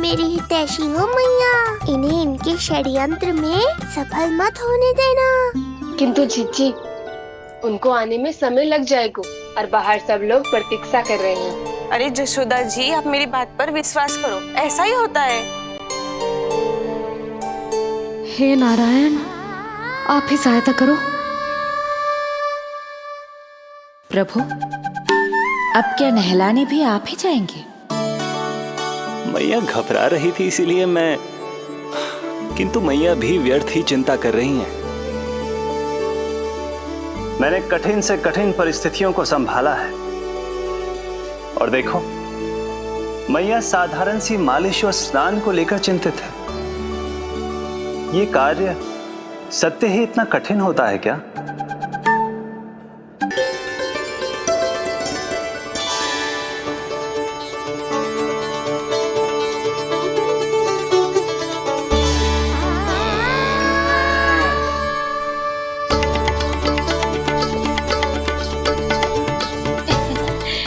मेरी हितैषी हो मैया, इन्हें इनके षड्यंत्र में सफल मत होने देना। किंतु जीजी, उनको आने में समय लग जाएगा और बाहर सब लोग प्रतीक्षा कर रहे हैं। अरे जशोदा जी, आप मेरी बात पर विश्वास करो, ऐसा ही होता है। हे नारायण, आप ही सहायता करो। प्रभु, अब क्या नहलाने भी आप ही जाएंगे? मैया घबरा रही थी इसीलिए मैं, किंतु मैया भी व्यर्थ ही चिंता कर रही हैं। मैंने कठिन से कठिन परिस्थितियों को संभाला है और देखो, मैया साधारण सी मालिश और स्नान को लेकर चिंतित है। ये कार्य सत्य ही इतना कठिन होता है क्या?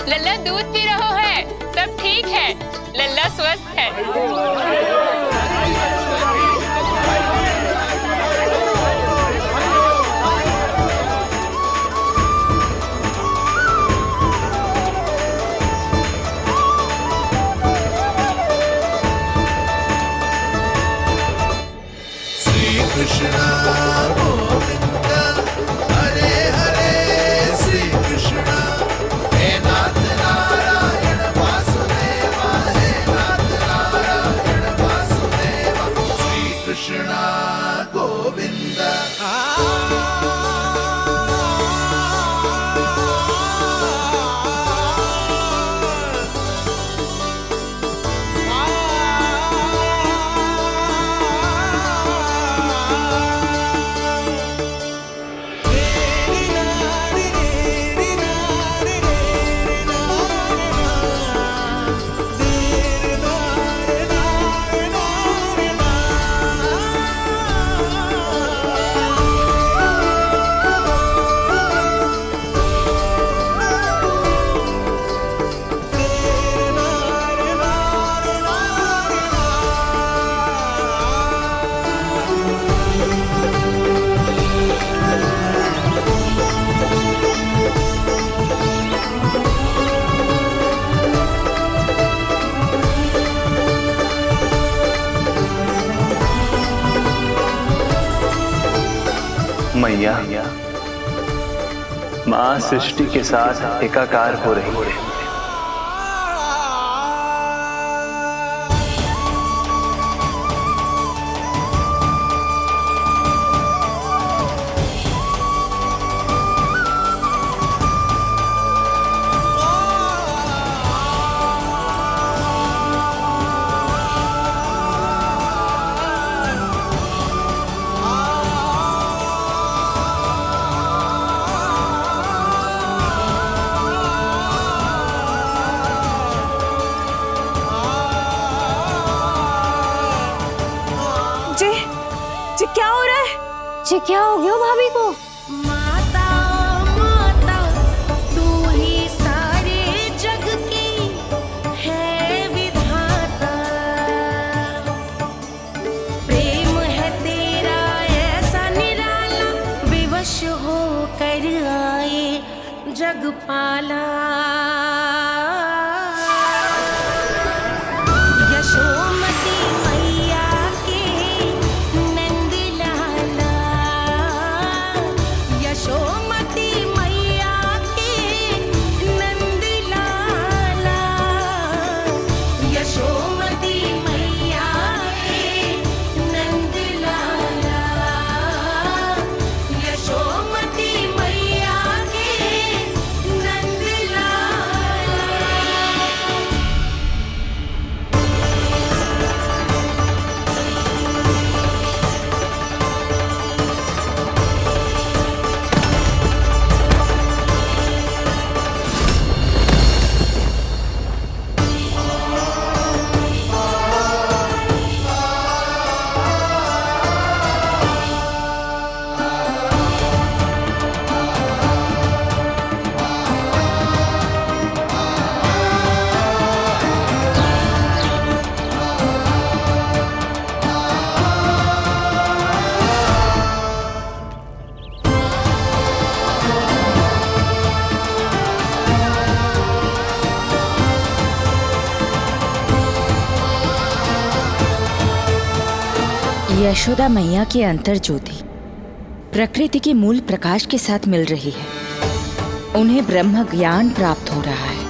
लल्ला दूध पी रहा है, सब ठीक है, लल्ला स्वस्थ है। कृष्णा गोविंद हरे हरे, श्री कृष्णा हे नाथ नारायण वासुदेवा, हे नाथ नारायण वासुदेवा, श्री कृष्णा गोविंद। मैया, माँ सृष्टि के साथ एकाकार हो रही है। जी क्या हो रहा है? जी क्या हो गया भाभी को? माता माता तू ही सारे जग की है विधाता, प्रेम है तेरा ऐसा निराला, विवश हो कर आए जग पाला। यशोमती मैया के नंद लाला, यशोदा मैया की अंतर ज्योति प्रकृति के मूल प्रकाश के साथ मिल रही है। उन्हें ब्रह्म ज्ञान प्राप्त हो रहा है।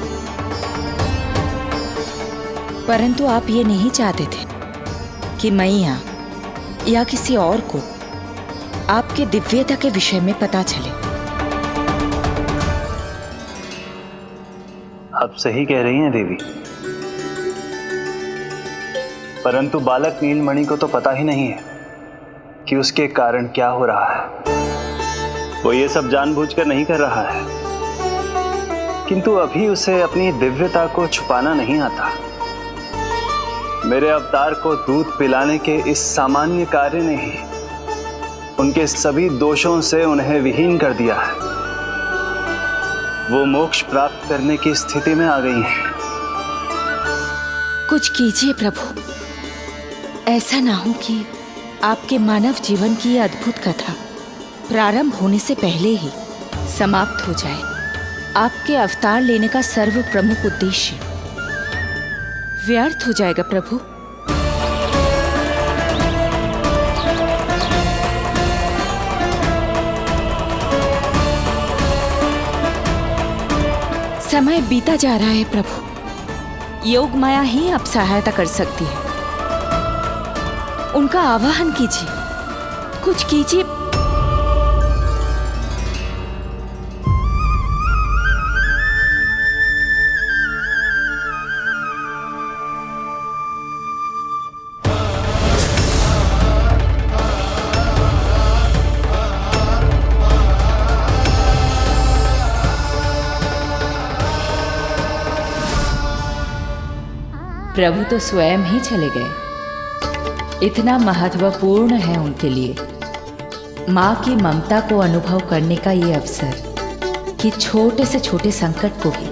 परंतु आप ये नहीं चाहते थे कि मैया या किसी और को आपके दिव्यता के विषय में पता चले। आप सही कह रही हैं देवी, परंतु बालक नीलमणि को तो पता ही नहीं है कि उसके कारण क्या हो रहा है। वो ये सब जानबूझकर नहीं कर रहा है, किंतु अभी उसे अपनी दिव्यता को छुपाना नहीं आता। मेरे अवतार को दूध पिलाने के इस सामान्य कार्य ने ही उनके सभी दोषों से उन्हें विहीन कर दिया है। वो मोक्ष प्राप्त करने की स्थिति में आ गई हैं। कुछ कीजिए प्रभु, ऐसा ना हो कि आपके मानव जीवन की यह अद्भुत कथा प्रारंभ होने से पहले ही समाप्त हो जाए। आपके अवतार लेने का सर्व प्रमुख उद्देश्य व्यर्थ हो जाएगा प्रभु। समय बीता जा रहा है प्रभु। योग माया ही अब सहायता कर सकती है। उनका आवाहन कीजिए, कुछ कीजिए। प्रभु तो स्वयं ही चले गए। इतना महत्वपूर्ण है उनके लिए माँ की ममता को अनुभव करने का ये अवसर कि छोटे से छोटे संकट को भी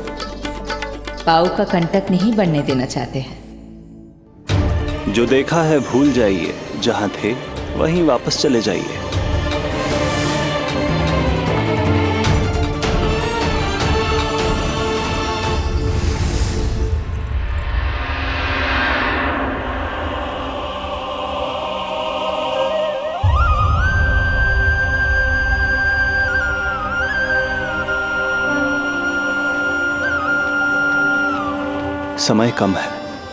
पाँव का कंटक नहीं बनने देना चाहते हैं। जो देखा है भूल जाइए, जहां थे वहीं वापस चले जाइए। समय कम है।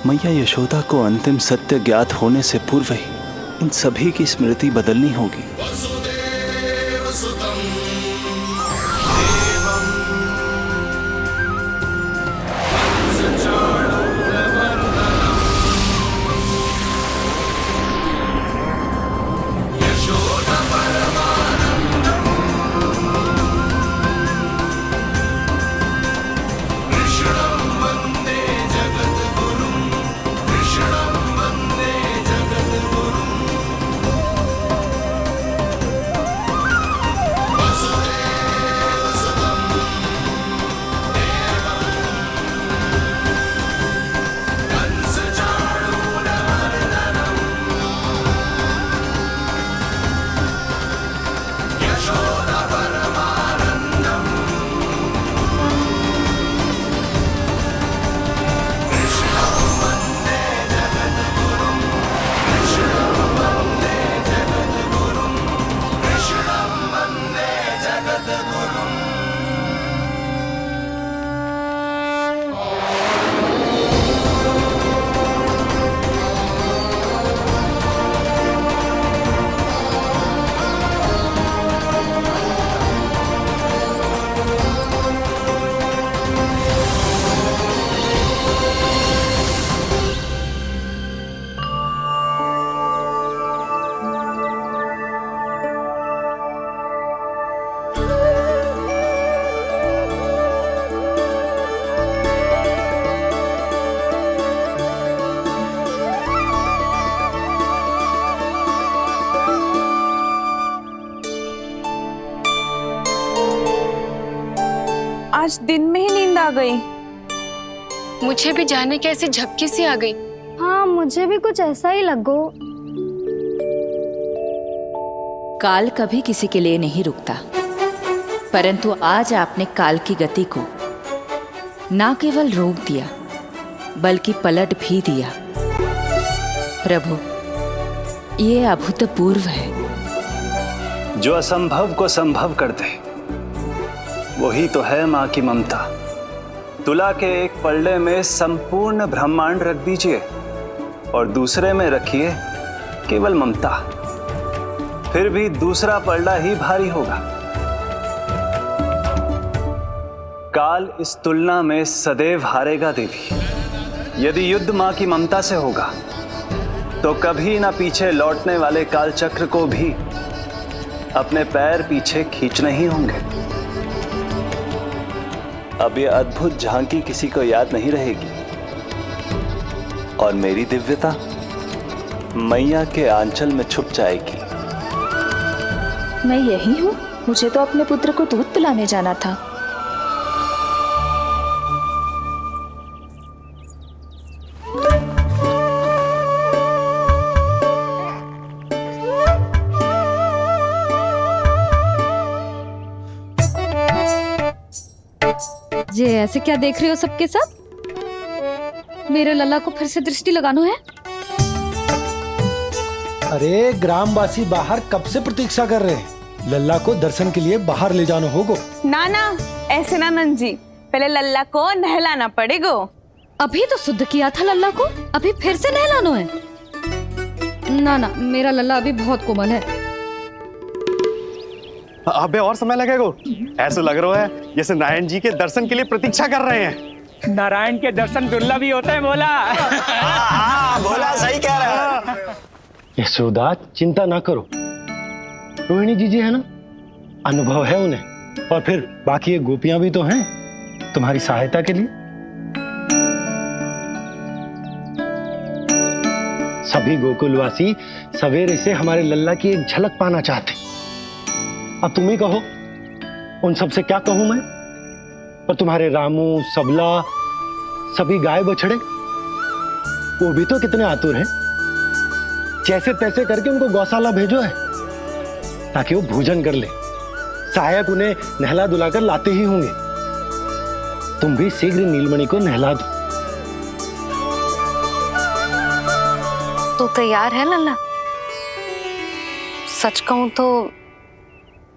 मैया यशोदा को अंतिम सत्य ज्ञात होने से पूर्व ही इन सभी की स्मृति बदलनी होगी। वसुदेव सुतं आज दिन में ही नींद आ गई। मुझे भी जाने की ऐसी झपकी सी आ गई। हाँ, मुझे भी कुछ ऐसा ही लगो। काल कभी किसी के लिए नहीं रुकता, परंतु आज आपने काल की गति को ना केवल रोक दिया बल्कि पलट भी दिया। प्रभु, ये अभूतपूर्व है। जो असंभव को संभव कर दे, वही तो है माँ की ममता। तुला के एक पल्ले में संपूर्ण ब्रह्मांड रख दीजिए और दूसरे में रखिए केवल ममता, फिर भी दूसरा पल्ला ही भारी होगा। काल इस तुलना में सदैव हारेगा देवी। यदि युद्ध मां की ममता से होगा तो कभी ना पीछे लौटने वाले काल चक्र को भी अपने पैर पीछे खींचने ही होंगे। अब ये अद्भुत झांकी किसी को याद नहीं रहेगी और मेरी दिव्यता मैया के आंचल में छुप जाएगी। मैं यही हूँ। मुझे तो अपने पुत्र को दूध पिलाने जाना था। ये ऐसे क्या देख रहे हो सबके सब? मेरे लल्ला को फिर से दृष्टि लगाना है? अरे ग्रामवासी बाहर कब से प्रतीक्षा कर रहे हैं। लल्ला को दर्शन के लिए बाहर ले जाना होगा। ना ना, ऐसे ना नंद जी, पहले लल्ला को नहलाना पड़ेगा। अभी तो शुद्ध किया था लल्ला को, अभी फिर से नहलाना है? ना ना, मेरा लल्ला अभी बहुत कोमल है। अबे और समय लगेगा। ऐसा लग रहा है जैसे नारायण जी के दर्शन के लिए प्रतीक्षा कर रहे हैं। नारायण के दर्शन दुर्लभ ही होते हैं बोला। बोला सही कह रहा है। यशोदा चिंता ना करो, रोहिणी जी है ना, अनुभव है उन्हें, और फिर बाकी ये गोपियां भी तो हैं तुम्हारी सहायता के लिए। सभी गोकुलवासी सवेरे से हमारे लल्ला की एक झलक पाना चाहते। अब तुम ही कहो, उन सब से क्या कहूं मैं? और तुम्हारे रामू, सबला, सभी गाय बछड़े, वो भी तो कितने आतुर हैं। जैसे तैसे करके उनको गौशाला भेजो है ताकि वो भोजन कर ले। सहायक उन्हें नहला धुलाकर लाते ही होंगे। तुम भी शीघ्र नीलमणि को नहला दो। तू तैयार है लल्ला? सच कहूं तो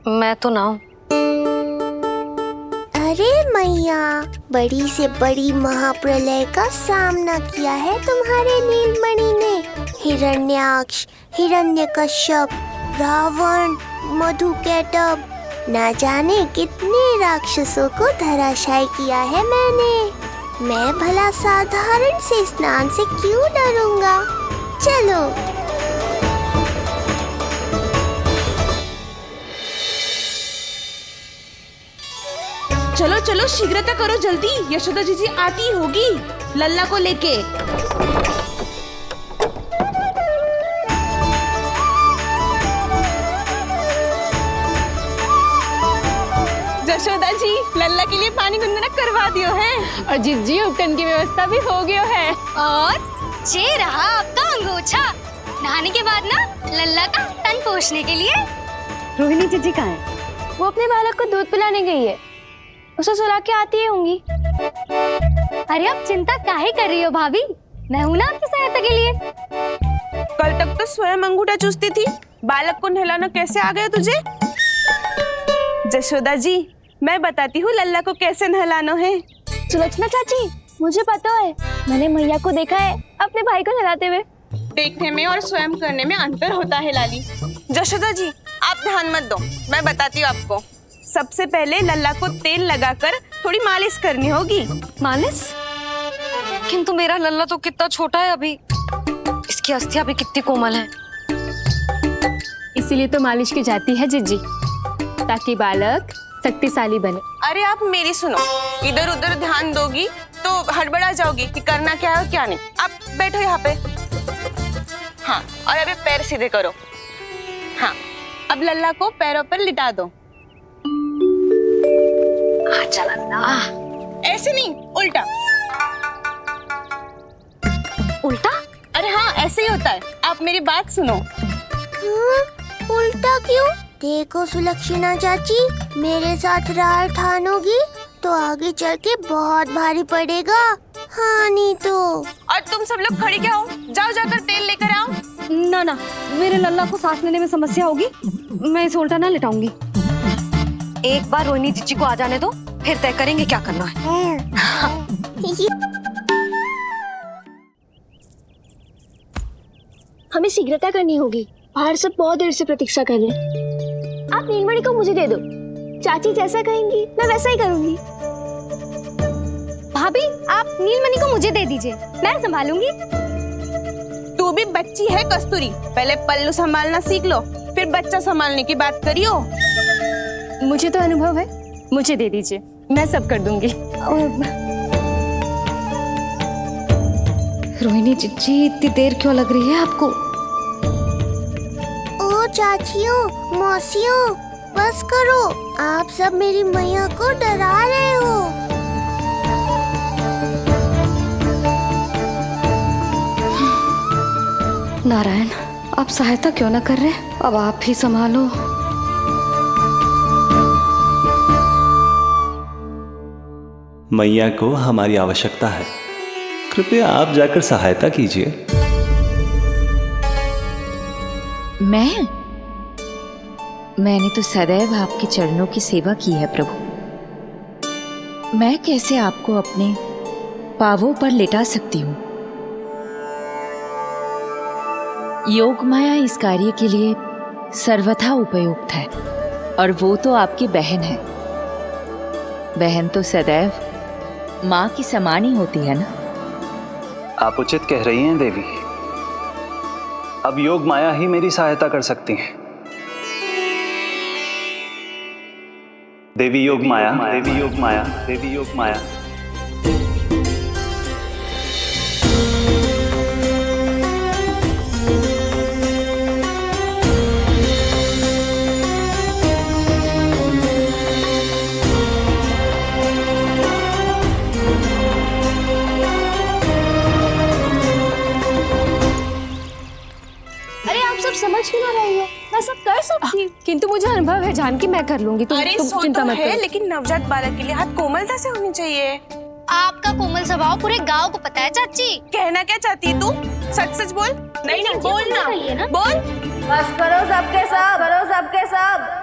मैं तो ना हूं। अरे मैया, बड़ी से बड़ी महाप्रलय का सामना किया है तुम्हारे नीलमणि ने। हिरण्याक्ष, हिरण्यकश्यप, रावण, मधुकैटभ, ना जाने कितने राक्षसों को धराशायी किया है मैंने। मैं भला साधारण से स्नान से क्यों डरूंगा? चलो। चलो चलो, शीघ्रता करो जल्दी, यशोदा जी आती होगी लल्ला को लेके। यशोदा जी, लल्ला के लिए पानी गुनगुना करवा दियो है। और जिज्जी उपटन की व्यवस्था भी हो गयो है। और ये रहा आपका अंगोछा, नहाने के बाद ना लल्ला का तन पोंछने के लिए। रोहिणी जी कहाँ है? वो अपने बालक को दूध पिलाने गई है, उसे सुला के आती ही होंगी। अरे आप चिंता काहे कर रही हो भाभी, मैं हूं ना आपकी सहायता के लिए। कल तक तो स्वयं अंगूठा चूसती थी, बालक को नहलाना कैसे आ गया तुझे? यशोदा जी, मैं बताती हूँ लल्ला को कैसे नहलाना है। सुलक्षणा चाची, मुझे पता है, मैंने मैया को देखा है अपने भाई को नहलाते हुए। देखने में और स्वयं करने में अंतर होता है लाली। यशोदा जी, आप ध्यान मत दो, मैं बताती हूँ आपको। सबसे पहले लल्ला को तेल लगाकर थोड़ी मालिश करनी होगी। मालिश? किंतु मेरा लल्ला तो कितना छोटा है अभी, इसकी अस्थियां भी कितनी कोमल है। इसीलिए तो मालिश की जाती है जिज्जी, ताकि बालक शक्तिशाली बने। अरे आप मेरी सुनो, इधर उधर ध्यान दोगी तो हड़बड़ा जाओगी कि करना क्या है और क्या नहीं। आप बैठो यहाँ पे। हाँ, और अभी पैर सीधे करो। हाँ, अब लल्ला को पैरों पर लिटा दो। ऐसे नहीं, उल्टा। उल्टा? अरे हाँ, ऐसे ही होता है। आप मेरी बात सुनो। उल्टा क्यों? देखो सुलक्षणा चाची, मेरे साथ राह ठानोगी तो आगे चल के बहुत भारी पड़ेगा। हाँ नहीं तो। और तुम सब लोग खड़ी क्या हो? जाओ जाकर तेल लेकर आओ। ना ना, मेरे लल्ला को सांस लेने में समस्या होगी, मैं इसे उल्टा ना लिटाऊंगी। एक बार रोहिणी जीजी को आ जाने दो, फिर तय करेंगे क्या करना है। हमें शीघ्रता करनी होगी, बाहर सब बहुत देर से प्रतीक्षा कर रहे हैं। आप नीलमणि को मुझे दे दो, चाची जैसा कहेंगी मैं वैसा ही करूंगी। भाभी आप नीलमणि को मुझे दे दीजिए, मैं संभालूंगी। तू भी बच्ची है कस्तूरी, पहले पल्लू संभालना सीख लो, फिर बच्चा संभालने की बात करियो। मुझे तो अनुभव है, मुझे दे दीजिए, मैं सब कर दूंगी। रोहिणी जीजी इतनी देर क्यों लग रही है आपको? ओ चाचियों मौसियों, बस करो, आप सब मेरी मैया को डरा रहे हो। नारायण, आप सहायता क्यों ना कर रहे? अब आप ही संभालो। मैया को हमारी आवश्यकता है, कृपया आप जाकर सहायता कीजिए। मैंने तो सदैव आपके चरणों की सेवा की है प्रभु। मैं कैसे आपको अपने पावों पर लेटा सकती हूँ? योग माया इस कार्य के लिए सर्वथा उपयुक्त है, और वो तो आपकी बहन है। बहन तो सदैव माँ की समान ही होती है ना। आप उचित कह रही हैं देवी, अब योग माया ही मेरी सहायता कर सकती हैं। देवी योग माया, देवी योग माया, देवी योग माया। समझ क्यों ना रही हो, मैं सब कर सकती हूँ। किंतु मुझे अनुभव है जानकी, मैं कर लूंगी। तुम चिंता मत करो। लेकिन नवजात बालक के लिए हाथ कोमलता से होनी चाहिए। आपका कोमल स्वभाव पूरे गांव को पता है चाची। कहना क्या चाहती है तू? सच सच बोल। नहीं नहीं बोलना, बोल। बस करो सबके सब, करो सबके सब।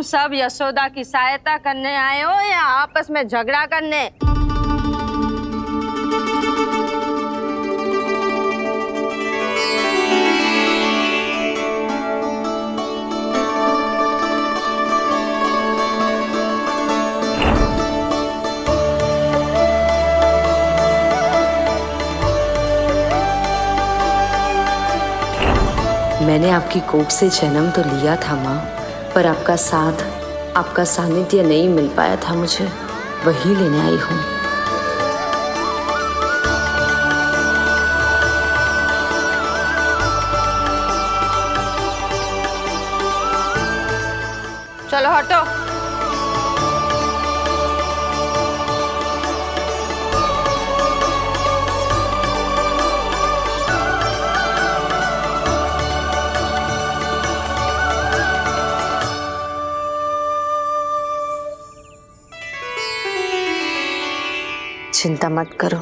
सब यशोदा की सहायता करने आए हो या आपस में झगड़ा करने? मैंने आपकी कोख से जन्म तो लिया था माँ, पर आपका साथ, आपका सानिध्य नहीं मिल पाया था मुझे, वही लेने आई हूँ। चलो हटो। चिंता मत करो,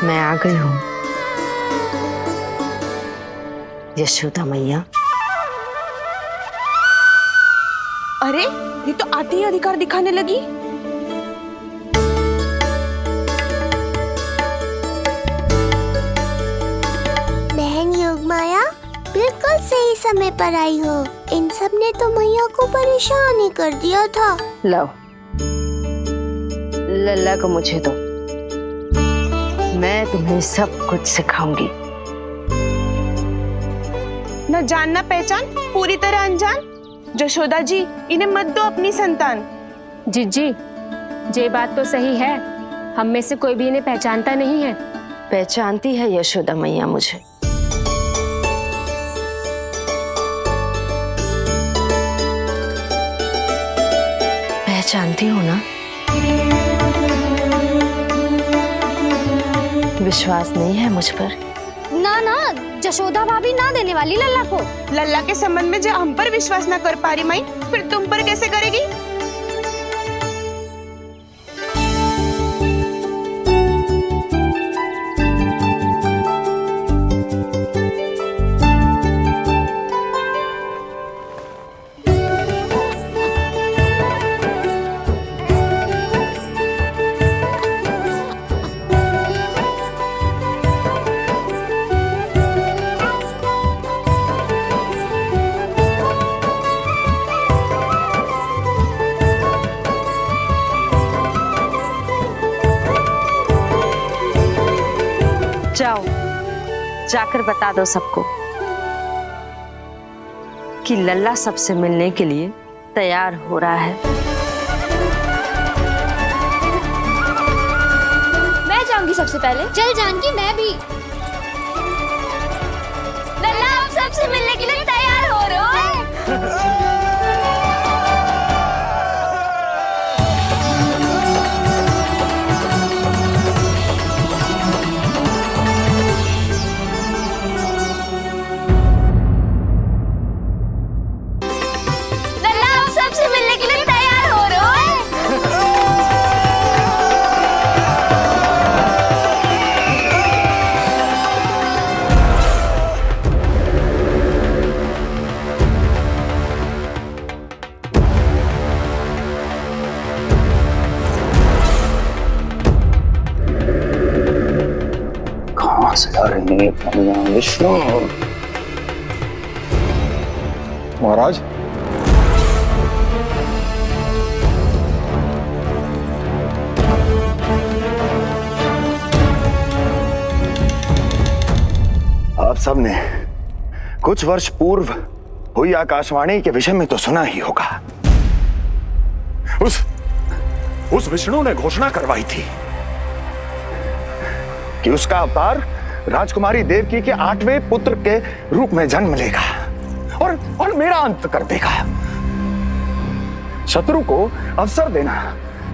मैं आ गई हूँ यशोदा मैया। अरे ये तो आते ही अधिकार दिखाने लगी। बहन योगमाया बिल्कुल सही समय पर आई हो। इन सब ने तो मैया को परेशान ही कर दिया था। लो लल्ला को मुझे दो, मैं तुम्हें सब कुछ सिखाऊंगी। न जानना पहचान, पूरी तरह अनजान। यशोदा जी, इन्हें मत दो अपनी संतान। जीजी, ये बात तो सही है, हम में से कोई भी इन्हें पहचानता नहीं है। पहचानती है यशोदा मैया मुझे, जानती हो ना, विश्वास नहीं है मुझ पर। ना ना, जशोदा भाभी ना देने वाली लल्ला को। लल्ला के संबंध में जो हम पर विश्वास ना कर पा रही माई, फिर तुम पर कैसे करेगी? जाओ, जाकर बता दो सबको कि लल्ला सबसे मिलने के लिए तैयार हो रहा है। मैं जाऊंगी सबसे पहले। चल जानकी, मैं भी। लल्ला आप सबसे मिलने के लिए तैयार हो रहे हो? विष्णु महाराज, आप सबने कुछ वर्ष पूर्व हुई आकाशवाणी के विषय में तो सुना ही होगा। उस विष्णु ने घोषणा करवाई थी कि उसका अवतार राजकुमारी देवकी के 8वें पुत्र के रूप में जन्म लेगा और मेरा अंत कर देगा। शत्रु को अवसर देना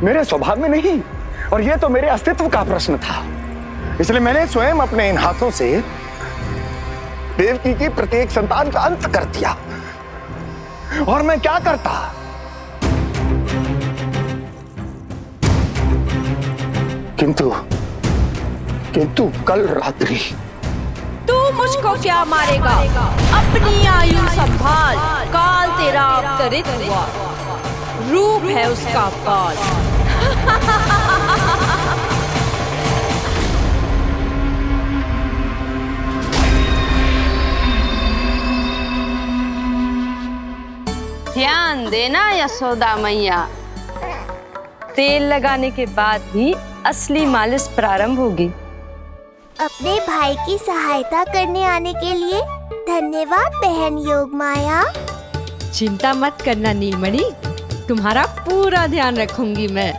मेरे स्वभाव में नहीं, और यह तो मेरे अस्तित्व का प्रश्न था। इसलिए मैंने स्वयं अपने इन हाथों से देवकी की प्रत्येक संतान का अंत कर दिया। और मैं क्या करता? किंतु कल रात्रि तू मुझको क्या मारेगा? अपनी आयु संभाल, काल तेरा अवतरित हुआ, रूप है उसका काल। ध्यान देना यशोदा मैया, तेल लगाने के बाद ही असली मालिश प्रारंभ होगी। अपने भाई की सहायता करने आने के लिए धन्यवाद बहन योगमाया। चिंता मत करना नीलमणि, तुम्हारा पूरा ध्यान रखूंगी मैं।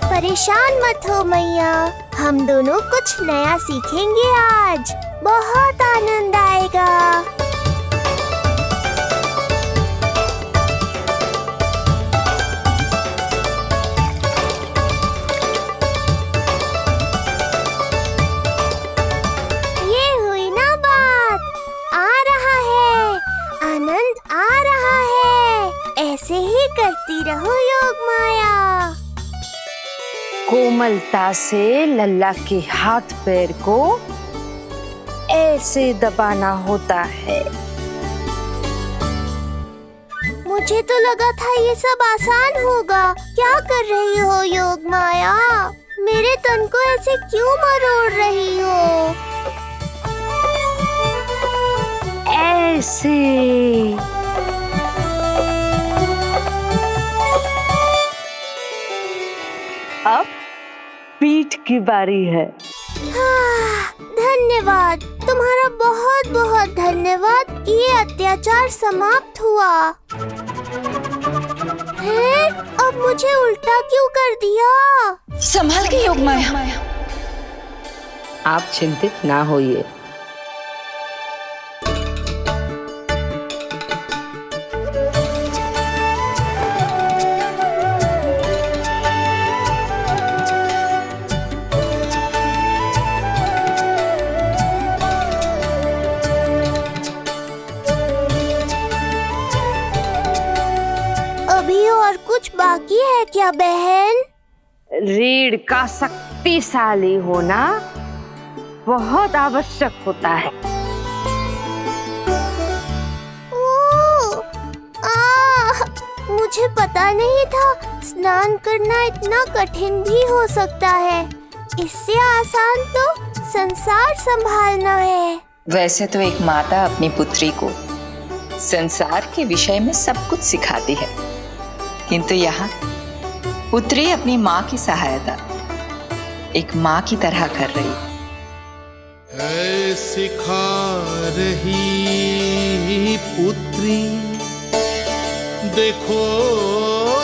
परेशान मत हो मैया, हम दोनों कुछ नया सीखेंगे आज। बहुत आनंद आएगा। ऐसे ही करती रहो योगमाया। कोमलता से लल्ला के हाथ पैर को ऐसे दबाना होता है। मुझे तो लगा था ये सब आसान होगा। क्या कर रही हो योगमाया? मेरे तन को ऐसे क्यों मरोड़ रही हो? ऐसे अब पीठ की बारी है। धन्यवाद, तुम्हारा बहुत बहुत धन्यवाद। ये अत्याचार समाप्त हुआ है। अब मुझे उल्टा क्यों कर दिया? संभाल के योगमाया। आप चिंतित ना होइए। क्या बहन? रीढ़ का शक्तिशाली होना बहुत आवश्यक होता है। मुझे पता नहीं था स्नान करना इतना कठिन भी हो सकता है। इससे आसान तो संसार संभालना है। वैसे तो एक माता अपनी पुत्री को संसार के विषय में सब कुछ सिखाती है, किंतु यहाँ पुत्री अपनी माँ की सहायता एक माँ की तरह कर रही है। सिखा रही पुत्री, देखो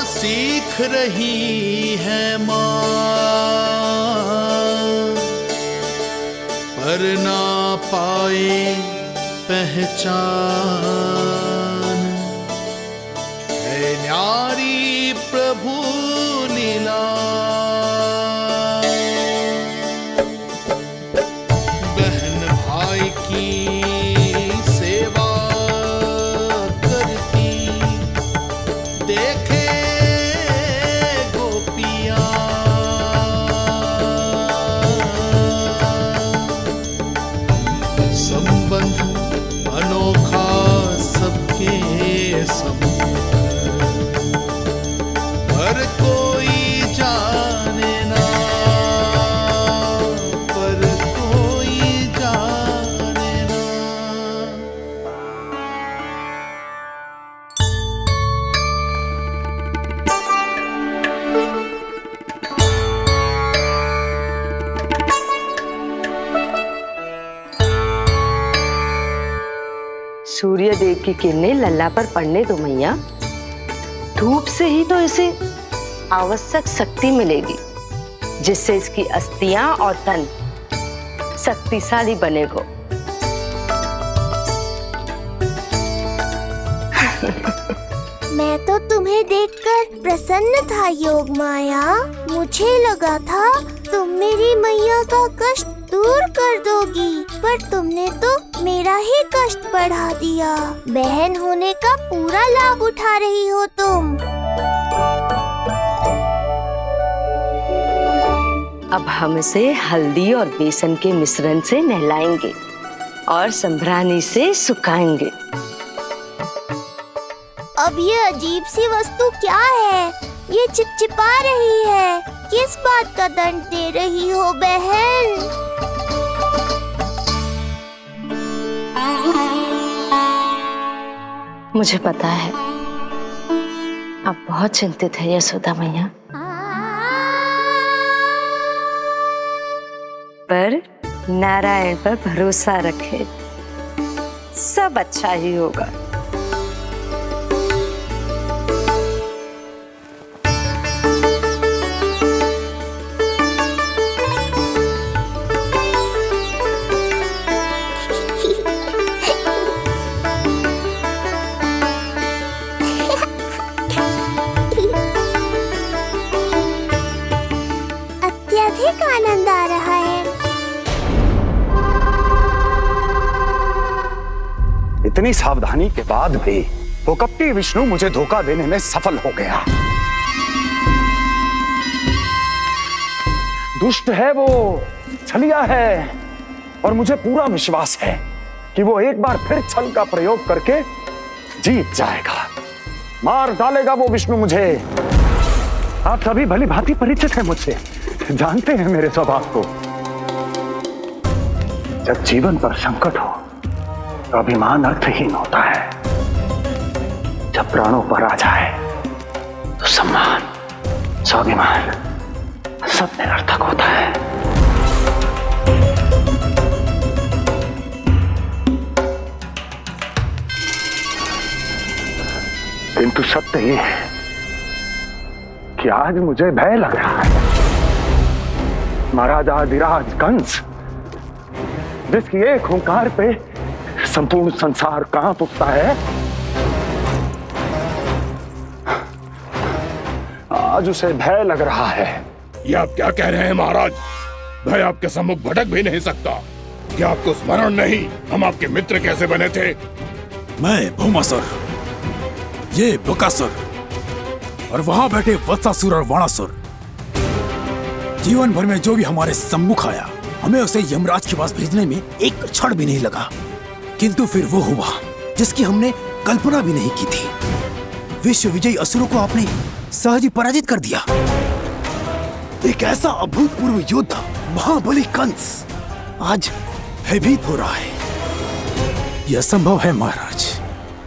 सीख रही है माँ, पर ना पाए पहचान, है न्यारी प्रभु लीला। बहन भाई की सेवा करती, देखे गोपियाँ, संबंध अनोखा सबके सब, पर कोई जाने ना, पर कोई जाने ना। सूर्य देव की किरणें लल्ला पर पड़ने दो मैया। धूप से ही तो इसे आवश्यक शक्ति मिलेगी, जिससे इसकी अस्थियां और तन शक्तिशाली बनेगा। मैं तो तुम्हें देखकर प्रसन्न था योग माया। मुझे लगा था तुम मेरी मैया का कष्ट दूर कर दोगी, पर तुमने तो मेरा ही कष्ट बढ़ा दिया। बहन होने का पूरा लाभ उठा रही हो तुम। अब हम इसे हल्दी और बेसन के मिश्रण से नहलाएंगे और संभरानी से सुखाएंगे। अब ये अजीब सी वस्तु क्या है? ये चिपचिपा रही है। किस बात का दंड दे रही हो बहन? मुझे पता है आप बहुत चिंतित है यशोदा मैया, पर नारायण पर भरोसा रखे, सब अच्छा ही होगा। अत्यधिक आनंद आ रहा है। इतनी सावधानी के बाद भी वो कपटी विष्णु मुझे धोखा देने में सफल हो गया। दुष्ट है वो, छलिया है, और मुझे पूरा विश्वास है कि वो एक बार फिर छल का प्रयोग करके जीत जाएगा। मार डालेगा वो विष्णु मुझे। आप सभी भली भांति परिचित हैं मुझसे, जानते हैं मेरे स्वभाव को। जब जीवन पर संकट हो तो अभिमान अर्थहीन होता है, जब प्राणों पर आ जाए तो सम्मान, स्वाभिमान सब निरर्थक होता है। किंतु सत्य ये है कि आज मुझे भय लग रहा है। महाराजाधिराज कंस, जिसकी एक हुंकार पे संपूर्ण संसार कांप उठता है, आज उसे भय लग रहा है। ये आप क्या कह रहे हैं महाराज? भय आपके सम्मुख भटक भी नहीं सकता। क्या आपको स्मरण नहीं हम आपके मित्र कैसे बने थे? मैं भौमासुर, ये बकासुर, और वहां बैठे वत्सासुर और वाणासुर। जीवन भर में जो भी हमारे सम्मुख आया, हमें उसे यमराज के पास भेजने में एक क्षण भी नहीं लगा, किंतु फिर वो हुआ जिसकी हमने कल्पना भी नहीं की थी। विश्व विजयी असुरों को आपने सहज ही पराजित कर दिया। एक ऐसा अभूतपूर्व योद्धा महाबली कंस आज भयभीत हो रहा है। यह असंभव है महाराज।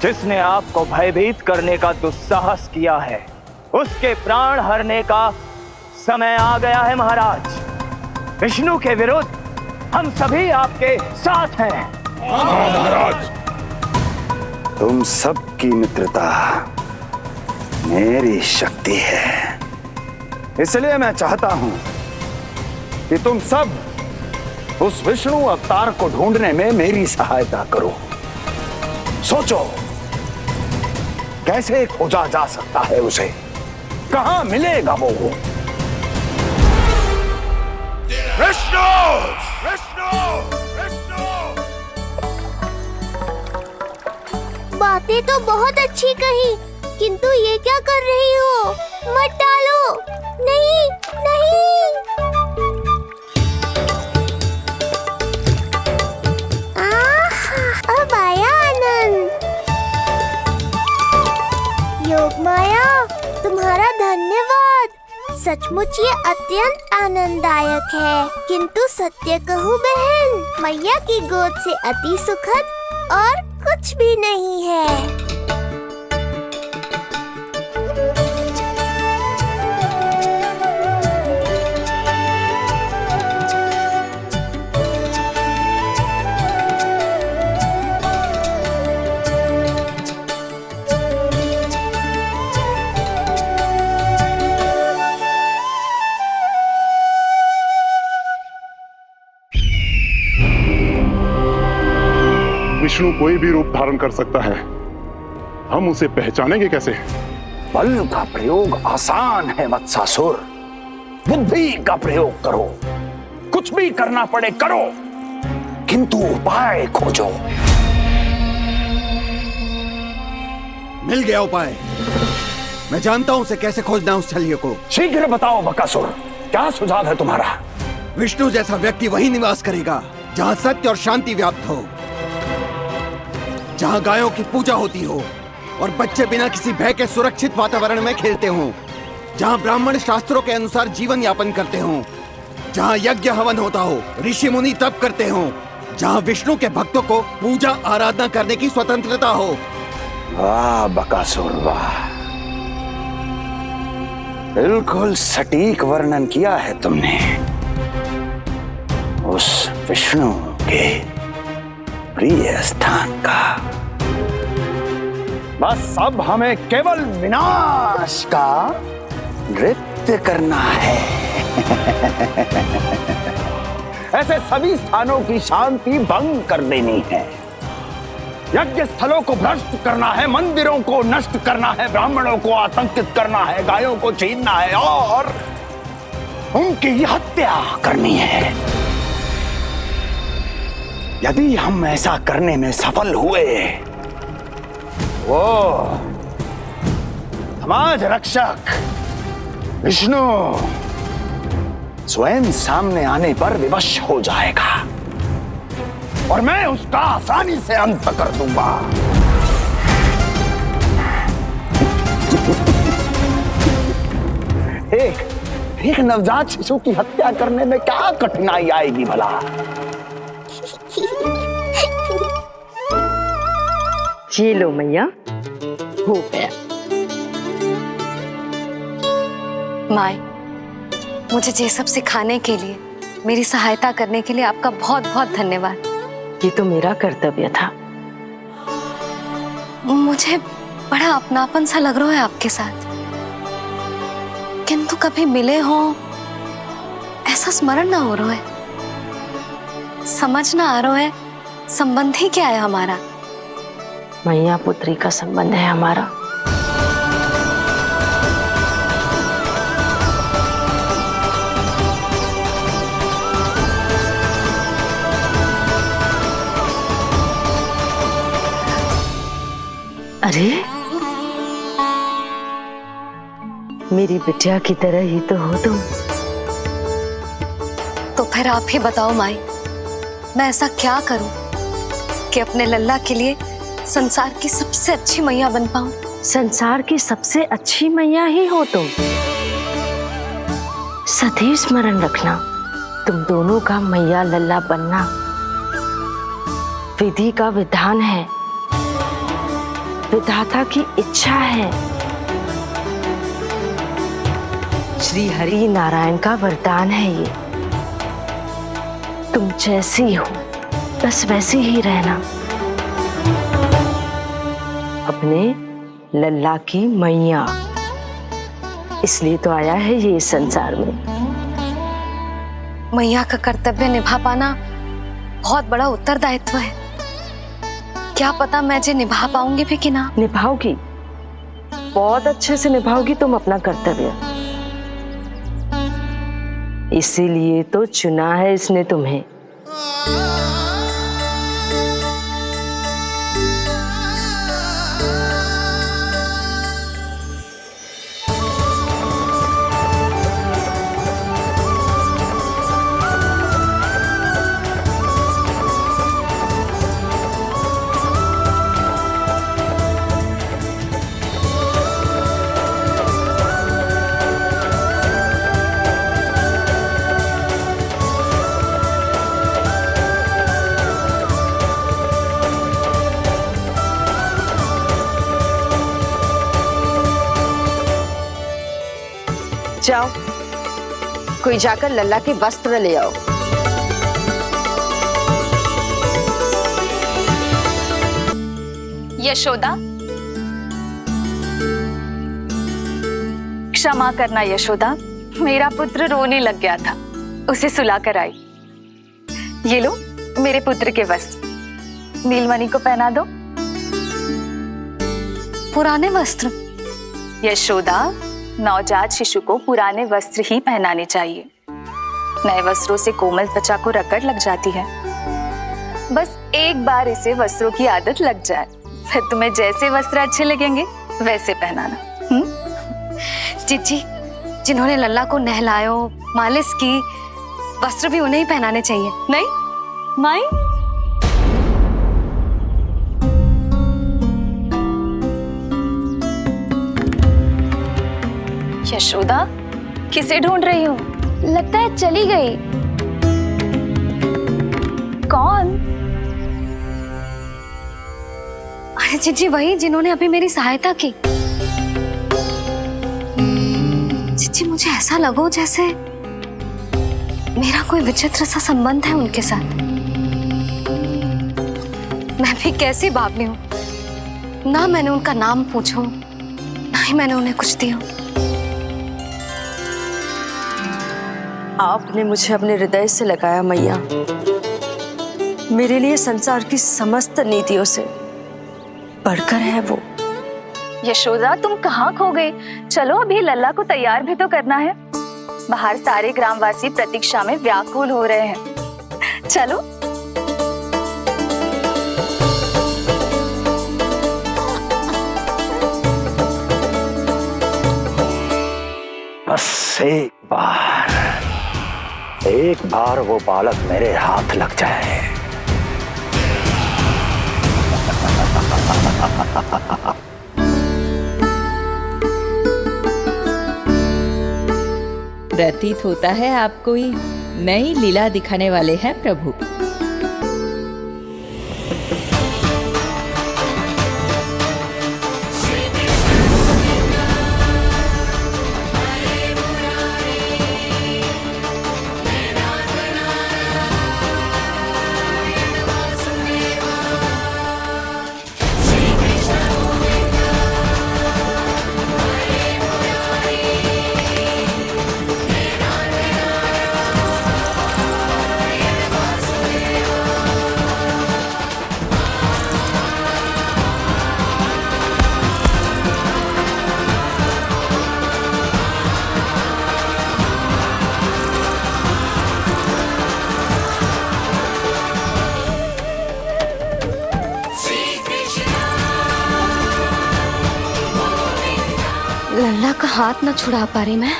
जिसने आपको भयभीत करने का दुस्साहस किया है, उसके प्राण हरने का समय आ गया है महाराज। विष्णु के विरुद्ध हम सभी आपके साथ हैं। महाराज, तुम सबकी मित्रता मेरी शक्ति है, इसलिए मैं चाहता हूं कि तुम सब उस विष्णु अवतार को ढूंढने में मेरी सहायता करो। सोचो कैसे खोजा जा सकता है उसे, कहां मिलेगा वो? विष्णु! विष्णु! विष्णु! बातें तो बहुत अच्छी कही, किंतु ये क्या कर रही हो? मत डालो। नहीं नहीं। अब आया आनंद। योग माया, तुम्हारा धन्यवाद। सचमुच ये अत्यंत आनंददायक है, किंतु सत्य कहूँ बहन, मैया की गोद से अति सुखद और कुछ भी नहीं है। विष्णु कोई भी रूप धारण कर सकता है, हम उसे पहचानेंगे कैसे? बल का प्रयोग आसान है वत्सासुर, बुद्धि का प्रयोग करो। कुछ भी करना पड़े करो, किंतु उपाय खोजो। मिल गया उपाय। मैं जानता हूं उसे कैसे खोजना है, उस छलिए को। शीघ्र बताओ बकासुर, क्या सुझाव है तुम्हारा? विष्णु जैसा व्यक्ति वही निवास करेगा जहां सत्य और शांति व्याप्त हो, जहां गायों की पूजा होती हो और बच्चे बिना किसी भय के सुरक्षित वातावरण में खेलते हों, जहां ब्राह्मण शास्त्रों के अनुसार जीवन यापन करते हों, जहां यज्ञ हवन होता हो, ऋषि मुनि तप करते हों, जहां विष्णु के भक्तों को पूजा आराधना करने की स्वतंत्रता हो। वाह बकासुर वाह, बिल्कुल सटीक वर्णन किया है तुमने उस विष्णु के प्रिय स्थान का। बस अब हमें केवल विनाश का नृत्य करना है। ऐसे सभी स्थानों की शांति भंग कर देनी है, यज्ञ स्थलों को भ्रष्ट करना है, मंदिरों को नष्ट करना है, ब्राह्मणों को आतंकित करना है, गायों को छीनना है और उनकी हत्या करनी है। यदि हम ऐसा करने में सफल हुए, वो समाज रक्षक विष्णु स्वयं सामने आने पर विवश हो जाएगा और मैं उसका आसानी से अंत कर दूंगा। एक नवजात शिशु की हत्या करने में क्या कठिनाई आएगी भला? जी लो मैया, हो गया। माई, मुझे ये सब सिखाने के लिए, मेरी सहायता करने के लिए आपका बहुत बहुत धन्यवाद। ये तो मेरा कर्तव्य था। मुझे बड़ा अपनापन सा लग रहा है आपके साथ, किंतु कभी मिले हो ऐसा स्मरण ना हो रहा है, समझ ना आ रहा है संबंध ही क्या है हमारा। मैया पुत्री का संबंध है हमारा। अरे मेरी बिटिया की तरह ही तो हो तुम। तो फिर आप ही बताओ माई, मैं ऐसा क्या करूं कि अपने लल्ला के लिए संसार की सबसे अच्छी मैया बन पाऊं? संसार की सबसे अच्छी मैया ही हो तुम। सदैव स्मरण रखना, तुम दोनों का मैया लल्ला बनना विधि का विधान है, विधाता की इच्छा है, श्री हरि नारायण का वरदान है। ये तुम जैसी हो बस वैसी ही रहना, अपने लल्ला की मैया। इसलिए तो आया है ये इस संसार में। मैया का कर्तव्य निभा पाना बहुत बड़ा उत्तरदायित्व है। क्या पता मैं जे निभा पाऊंगी भी कि ना। निभाओगी, बहुत अच्छे से निभाओगी तुम अपना कर्तव्य। इसीलिए तो चुना है इसने तुम्हें। जाओ, कोई जाकर लल्ला के वस्त्र ले आओ। यशोदा, क्षमा करना यशोदा, मेरा पुत्र रोने लग गया था, उसे सुला कर आई। ये लो मेरे पुत्र के वस्त्र, नीलमणि को पहना दो। पुराने वस्त्र? यशोदा, नवजात शिशु को पुराने वस्त्र ही पहनाने चाहिए। नए वस्त्रों से कोमल त्वचा को रगड़ लग जाती है। बस एक बार इसे वस्त्रों की आदत लग जाए, फिर तुम्हें जैसे वस्त्र अच्छे लगेंगे वैसे पहनाना। जीजी, जिन्होंने लल्ला को नहलायो, मालिश की, वस्त्र भी उन्हें ही पहनाने चाहिए, नहीं माई? यशोदा, किसे ढूंढ रही हो? लगता है चली गई। कौन? अरे जीजी, वही जिन्होंने अभी मेरी सहायता की। जीजी, मुझे ऐसा लगो जैसे मेरा कोई विचित्र सा संबंध है उनके साथ। मैं भी कैसी बावली हूँ, ना मैंने उनका नाम पूछो, ना ही मैंने उन्हें कुछ दिया। आपने मुझे अपने हृदय से लगाया मैया। मेरे लिए संसार की समस्त नीतियों से बढ़कर है वो। यशोदा, तुम कहाँ खो गई? चलो अभी लल्ला को तैयार भी तो करना है। बाहर सारे ग्रामवासी प्रतीक्षा में व्याकुल हो रहे हैं। चलो। बस एक बार वो बालक मेरे हाथ लग जाए। प्रतीत होता है आप कोई नई लीला दिखाने वाले हैं प्रभु। का हाथ न छुड़ा पा रही मैं।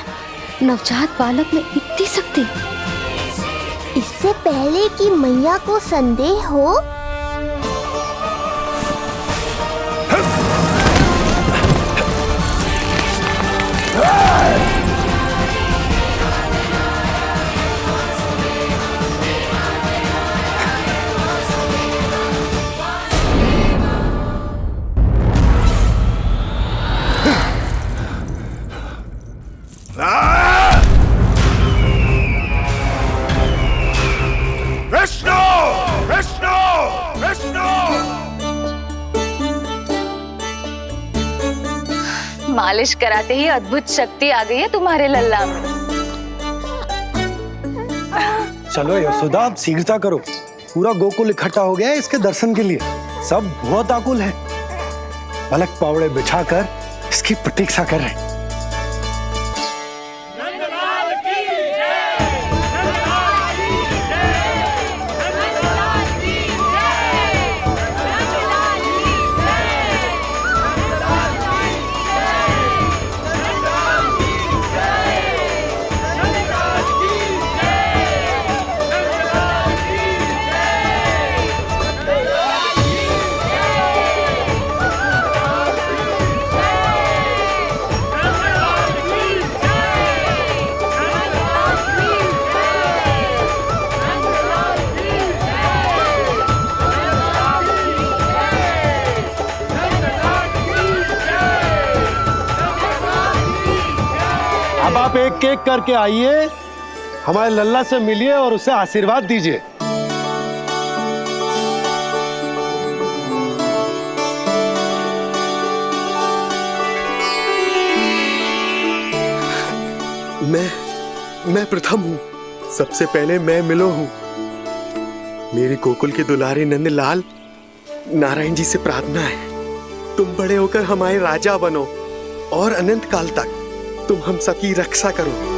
नवजात बालक में इतनी शक्ति। इससे पहले कि मैया को संदेह हो, विष्णु विष्णु विष्णु। मालिश कराते ही अद्भुत शक्ति आ गई है तुम्हारे लल्ला में। चलो यशोदा, आप शीघ्रता करो। पूरा गोकुल इकट्ठा हो गया है इसके दर्शन के लिए। सब बहुत आकुल है। पलक पावड़े बिछाकर इसकी प्रतीक्षा कर रहे हैं। अब आप एक एक करके आइए, हमारे लल्ला से मिलिए और उसे आशीर्वाद दीजिए। मैं प्रथम हूँ। सबसे पहले मैं मिलो हूँ। मेरी गोकुल के दुलारे नंदलाल, नारायण जी से प्रार्थना है, तुम बड़े होकर हमारे राजा बनो और अनंत काल तक तुम हम सबकी रक्षा करो।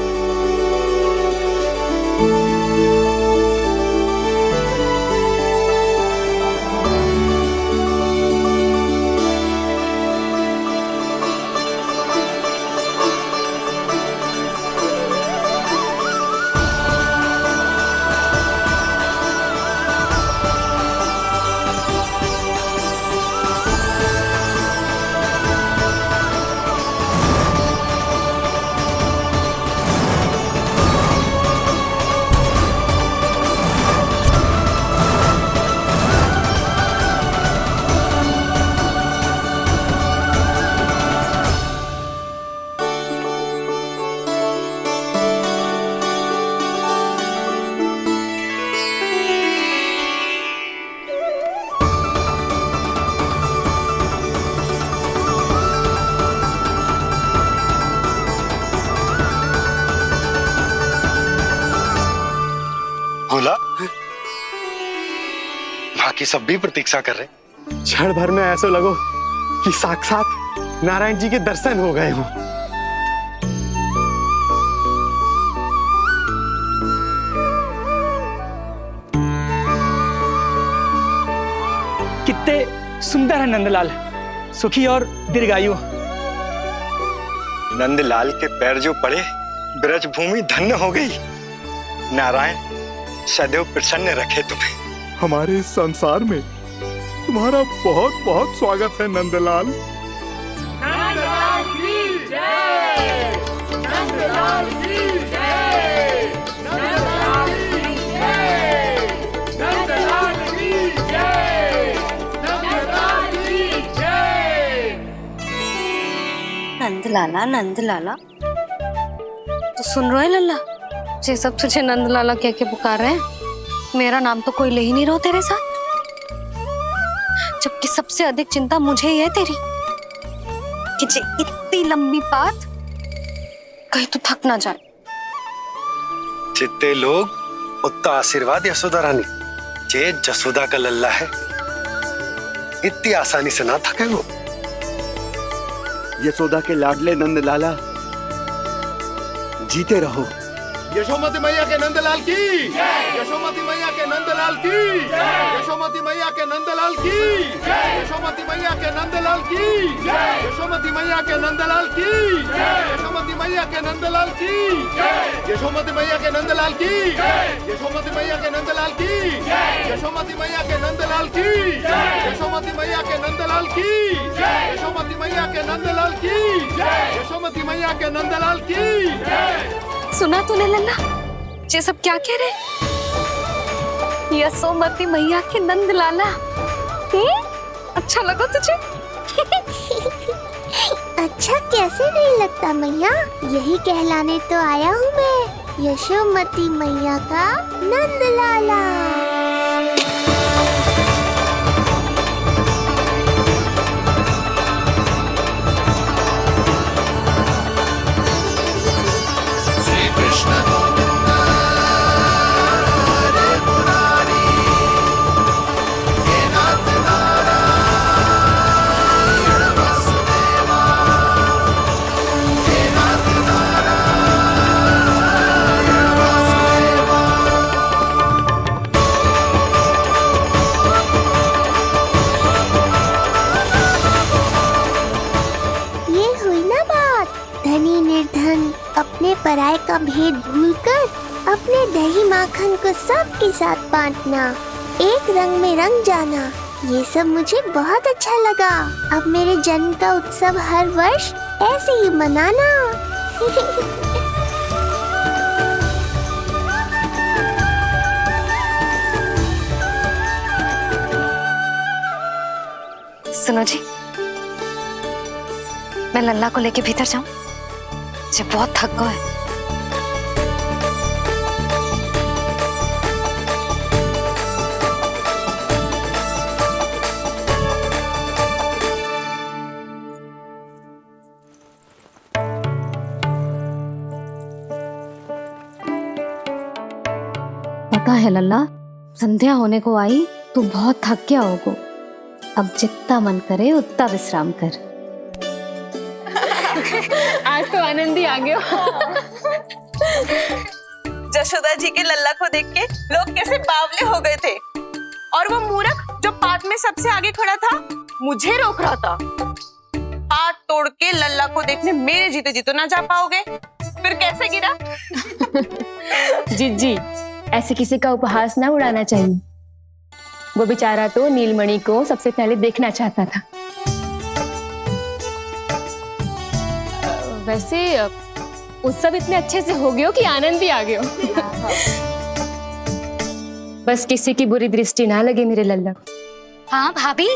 बोला, बाकी सब भी प्रतीक्षा कर रहे। क्षण भर में ऐसा लगो कि साक्षात नारायण जी के दर्शन हो गए हों। कितने सुंदर है नंदलाल, सुखी और दीर्घायु। नंदलाल के पैर जो पड़े, ब्रज भूमि धन्य हो गई। नारायण सदैव प्रसन्न रखे तुम्हें। हमारे इस संसार में तुम्हारा बहुत बहुत स्वागत है नंदलाल। नंदलाल की जय, नंदलाल की जय, नंदलाल की जय, नंदलाल की जय, नंदलाल की जय। नंदलाला नंदलाला, तो सुन रहे लल्ला, ये सब तुझे नंदलाला कह के पुकार रहे हैं। मेरा नाम तो कोई ले ही नहीं रहा तेरे साथ, जबकि सबसे अधिक चिंता मुझे ही है तेरी कि जे इतनी लंबी बात कहीं तो थक ना जाए। जितने लोग उतना आशीर्वाद यशोदा रानी। जे जसोदा का लल्ला है, इतनी आसानी से ना थके वो। यशोदा के लाडले नंदलाला, जीते रहो, यशोमती मैया के नंदलाल की यशोमती मैया के नंदलाल की यशोमती मैया के नंदलाल की यशोमती मैया के नंदलाल की यशोमती मैया के नंदलाल की यशोमती मैया के नंदलाल की यशोमती मैया के नंदलाल की यशोमती मैया के नंदलाल की यशोमती मैया के नंदलाल की यशोमती मैया के नंदलाल की यशोमती मैया के नंदलाल की यशोमती मैया के नंदलाल की। सुना तूने लल्ला, ये सब क्या कह रहे? यशोमती मैया के नंद लाला। अच्छा लगा तुझे? अच्छा कैसे नहीं लगता मैया, यही कहलाने तो आया हूँ मैं, यशोमती मैया का नंद लाला। अपने पराये का भेद भूलकर अपने दही माखन को सबके साथ बांटना, एक रंग में रंग जाना, ये सब मुझे बहुत अच्छा लगा। अब मेरे जन्म का उत्सव हर वर्ष ऐसे ही मनाना। सुनो जी, मैं लल्ला को लेके भीतर जाऊं? मुझे बहुत थक गया है। पता है लल्ला, संध्या होने को आई तो बहुत थक गया होगा। अब जितना मन करे उतना विश्राम कर। आज तो आनंद ही आ गया। जशोदा जी के लल्ला को देख के लोग कैसे बावले हो गए थे, और वो मूर्ख जो पाठ में सबसे आगे खड़ा था मुझे रोक रहा था। हाथ तोड़ के लल्ला को देखने मेरे जीते जी तो ना जा पाओगे, फिर कैसे गिरा? जीजी, ऐसे किसी का उपहास ना उड़ाना चाहिए। वो बेचारा तो नीलमणि को सबसे पहले देखना चाहता था। वैसे उत्सव इतने अच्छे से हो गयो कि आनंद ही आ गयो। बस किसी की बुरी दृष्टि ना लगे मेरे लल्ला को। हाँ भाभी,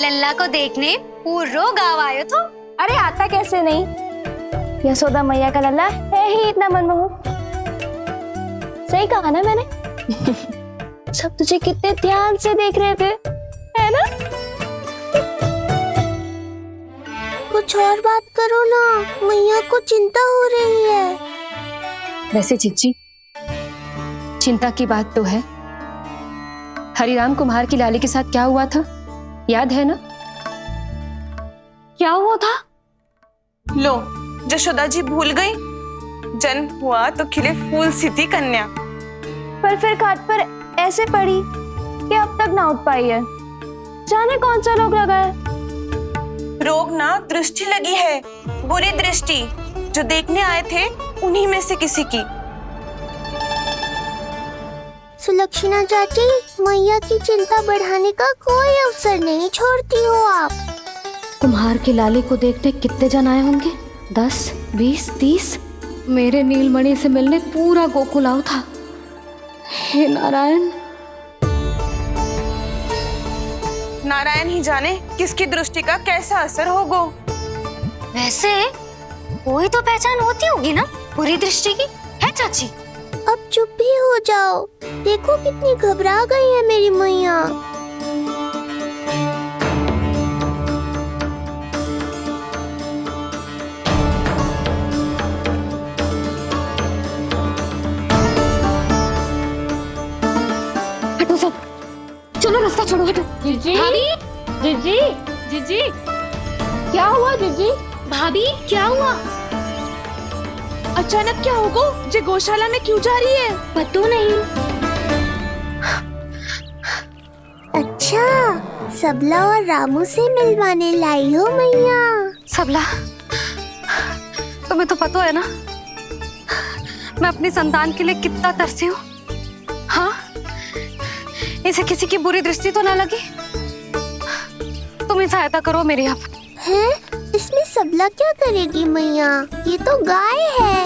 लल्ला को देखने पूरा गाँव आयो तो। अरे आता कैसे नहीं, यशोदा मैया का लल्ला है ही इतना मनमोहक। सही कहा ना मैंने? सब तुझे कितने ध्यान से देख रहे थे, है ना? कुछ और बात करो ना, मैया को चिंता हो रही है। वैसे जीजी, चिंता की बात तो है। हरिराम कुम्हार की लाली के साथ क्या हुआ था, याद है ना? क्या हुआ था? लो, जशोदा जी भूल गई। जन्म हुआ तो खिले फूल सी थी कन्या, पर फिर खाट पर ऐसे पड़ी कि अब तक ना उठ पाई है। जाने कौन सा रोग लगा है। रोग ना, दृष्टि लगी है, बुरी दृष्टि, जो देखने आए थे उन्हीं में से किसी की। सुलक्षणा चाची, मैया की चिंता बढ़ाने का कोई अवसर नहीं छोड़ती हो आप। कुम्हार की लाली को देखने कितने जन आए होंगे? 10, 20, 30। मेरे नीलमणि से मिलने पूरा गोकुल आओ था। हे नारायण। नारायण ही जाने किसकी दृष्टि का कैसा असर होगा। वैसे कोई तो पहचान होती होगी ना बुरी दृष्टि की, है चाची? अब चुप भी हो जाओ, देखो कितनी घबरा गई है मेरी मैया। हटो सब, चलो रास्ता छोड़ो, हटो। जीजी, जीजी, जीजी, क्या हुआ जीजी? भाभी क्या हुआ? अचानक क्या होगा? जे गौशाला में क्यों जा रही है? पता नहीं। अच्छा, सबला और रामू से मिलवाने लाई हो मैया। सबला, तुम्हें तो पता है ना मैं अपनी संतान के लिए कितना तरसी हूँ। हाँ, इसे किसी की बुरी दृष्टि तो ना लगी? तुम ही सहायता करो मेरी। आप हैं? इसमें सबला क्या करेगी मैया? ये तो गाय है।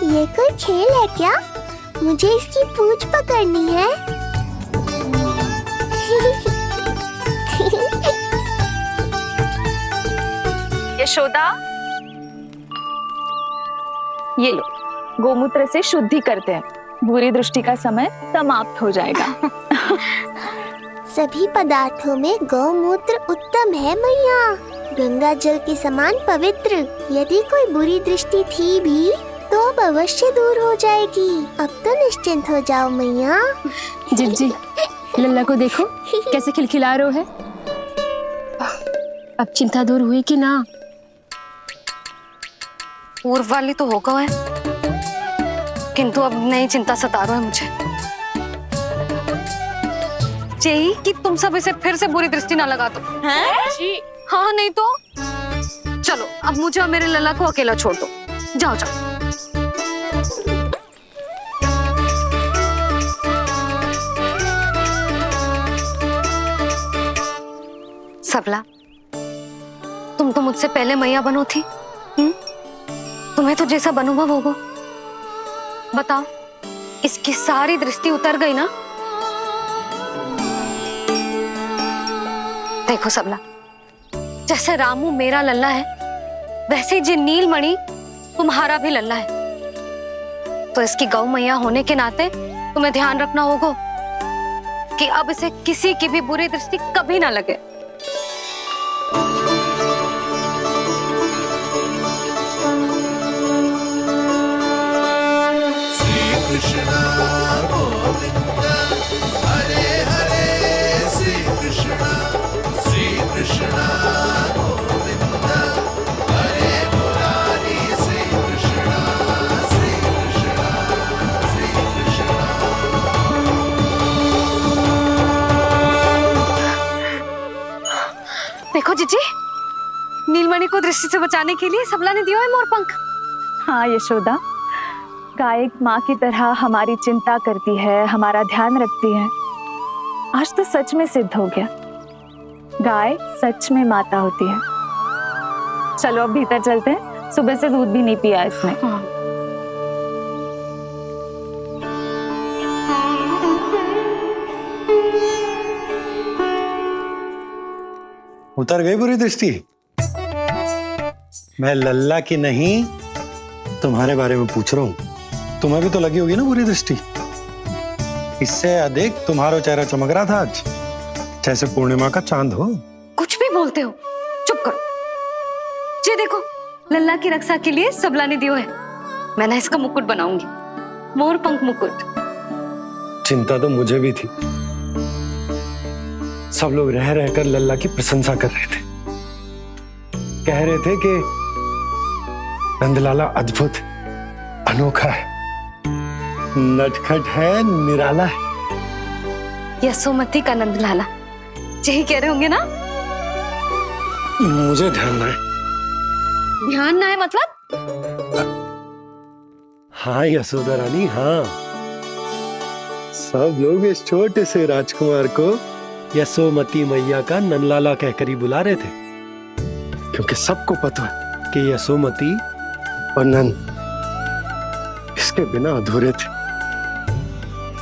ये कोई खेल है क्या? मुझे इसकी पूंछ पकड़नी है। यशोदा, ये लो, गोमूत्र से शुद्धि करते हैं, बुरी दृष्टि का समय समाप्त हो जाएगा। सभी पदार्थों में गौमूत्र उत्तम है मैया, गंगा जल के समान पवित्र। यदि कोई बुरी दृष्टि थी भी तो अब अवश्य दूर हो जाएगी। अब तो निश्चिंत हो जाओ मैया। जिज्जी, लल्ला को देखो कैसे खिलखिला रहा है। अब चिंता दूर हुई कि ना? पूर्व वाली तो होगा है, किंतु अब नई चिंता सता रहा है मुझे। यही कि तुम सब इसे फिर से बुरी दृष्टि ना लगा दो। हैं? जी। हाँ, नहीं तो चलो अब मुझे और मेरे लल्ला को अकेला छोड़ दो। जाओ जाओ। सबला, तुम तो मुझसे पहले मैया बनो थी। तुम्हें तो जैसा अनुभव होगा। बताओ, इसकी सारी दृष्टि उतर गई ना? देखो सबला, जैसे रामू मेरा लल्ला है, वैसे ही जी नीलमणि तुम्हारा भी लल्ला है। तो इसकी गौ मैया होने के नाते तुम्हें ध्यान रखना होगा कि अब इसे किसी की भी बुरी दृष्टि कभी ना लगे। कृष्णा गोविंद हरे हरे, श्री कृष्णा गोविंद हरे मुरारी, श्री कृष्णा देखो जीजी, नीलमणि को दृष्टि से बचाने के लिए सबला ने दिया है मोर पंख। हाँ यशोदा, गाय एक माँ की तरह हमारी चिंता करती है, हमारा ध्यान रखती है। आज तो सच में सिद्ध हो गया, गाय सच में माता होती है। चलो अब भीतर चलते हैं, सुबह से दूध भी नहीं पिया इसने। उतर गई बुरी दृष्टि? मैं लल्ला की नहीं तुम्हारे बारे में पूछ रहा हूं। तुम्हें भी तो लगी होगी ना बुरी दृष्टि? इससे अधिक तुम्हारा चेहरा चमक रहा था आज, जैसे पूर्णिमा का चांद हो। कुछ भी बोलते हो, चुप करो। ये देखो, लल्ला की रक्षा के लिए सबला ने दियो है। मैं ना इसका मुकुट बनाऊंगी, मोर पंख मुकुट। चिंता तो मुझे भी थी। सब लोग रह रहकर लल्ला की प्रशंसा कर रहे थे, कह रहे थे कि नंदलाला अद्भुत, अनोखा है, नटखट है, निराला है। यशोमती का नंदलाला, यही कह रहे होंगे ना? मुझे ध्यान ना है। ध्यान ना है मतलब? हाँ यशोदा रानी, हाँ। सब लोग इस छोटे से राजकुमार को यशोमती मैया का नंदलाला कहकर ही बुला रहे थे, क्योंकि सबको पता है कि यशोमती और नंद इसके बिना अधूरे थे।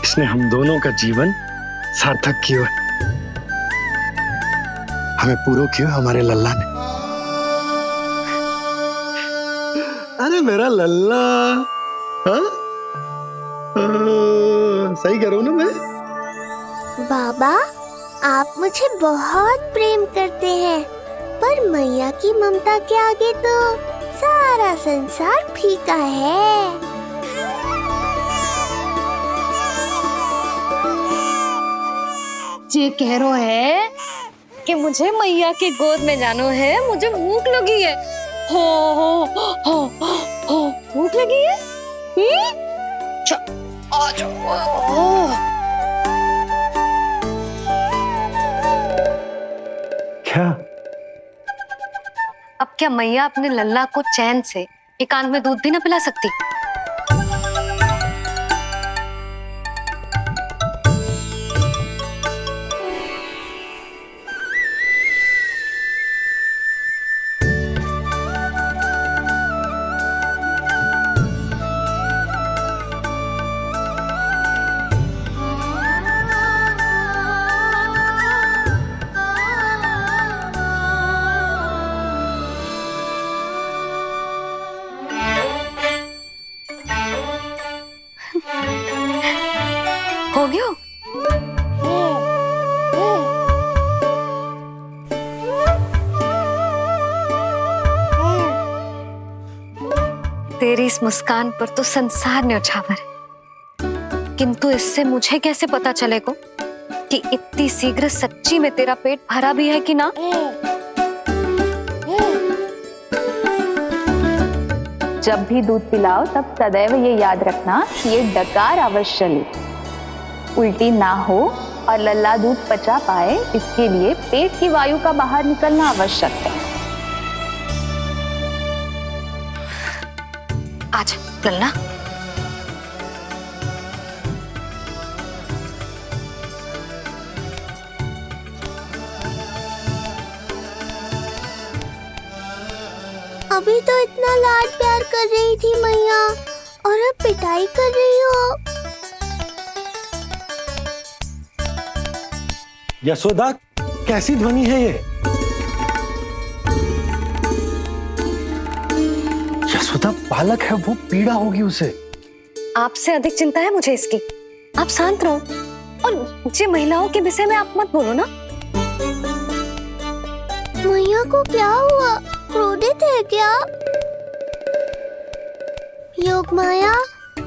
इसने हम दोनों का जीवन सार्थक किया है। हमें पूरा किया हमारे लल्ला ने। अरे मेरा लल्ला, हाँ? सही करो ना मैं? बाबा, आप मुझे बहुत प्रेम करते हैं, पर मैया की ममता के आगे तो सारा संसार फीका है। जे कह रो है कि मुझे मैया की गोद में जानो है, मुझे भूख लगी है। हो भूख लगी है? आ जाओ। क्या? अब क्या मैया अपने लल्ला को चैन से एकांत में दूध भी ना पिला सकती? हो गया? तेरी इस मुस्कान पर तो संसार न्यौछावर है, किंतु इससे मुझे कैसे पता चलेगा कि इतनी शीघ्र सच्ची में तेरा पेट भरा भी है कि ना? जब भी दूध पिलाओ तब सदैव ये याद रखना कि ये डकार अवश्य ले, उल्टी ना हो और लल्ला दूध पचा पाए, इसके लिए पेट की वायु का बाहर निकलना आवश्यक है। आज लल्ला, अभी तो इतना लाड प्यार कर रही थी मैया, और अब पिटाई कर रही हो। यशोदा, कैसी ध्वनि है ये? यशोदा, बालक है वो, पीड़ा होगी उसे। आपसे अधिक चिंता है मुझे इसकी। आप शांत रहो, और जे महिलाओं के विषय में आप मत बोलो ना। मैया को क्या हुआ? क्रोधित है क्या? योग माया,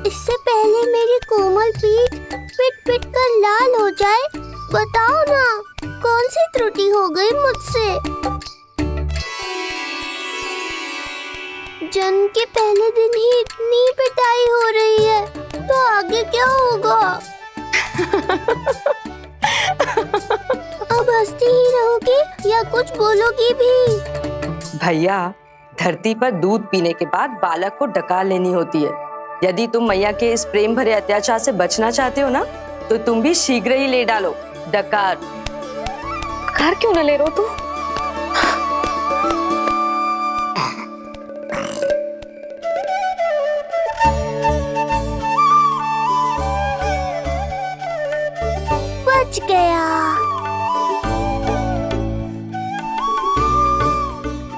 इससे पहले मेरी कोमल पीठ पिट पिट कर लाल हो जाए, बताओ ना कौन सी त्रुटि हो गई मुझसे? जन्म के पहले दिन ही इतनी पिटाई हो रही है, तो आगे क्या होगा? अब हंसती ही रहोगी या कुछ बोलोगी भी? भैया, धरती पर दूध पीने के बाद बालक को डकार लेनी होती है। यदि तुम मैया के इस प्रेम भरे अत्याचार से बचना चाहते हो ना, तो तुम भी शीघ्र ही ले डालो डकार। डकार क्यों न ले रो तू? बच गया।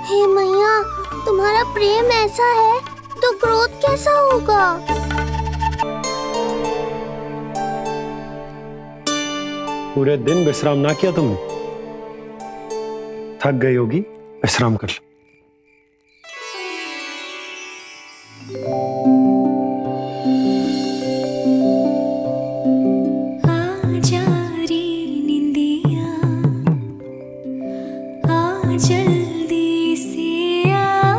हे मैया, तुम्हारा प्रेम ऐसा है तो क्रोध कैसा होगा? पूरे दिन विश्राम ना किया तुमने? थक गई होगी, विश्राम कर लो। जल्दी से आ,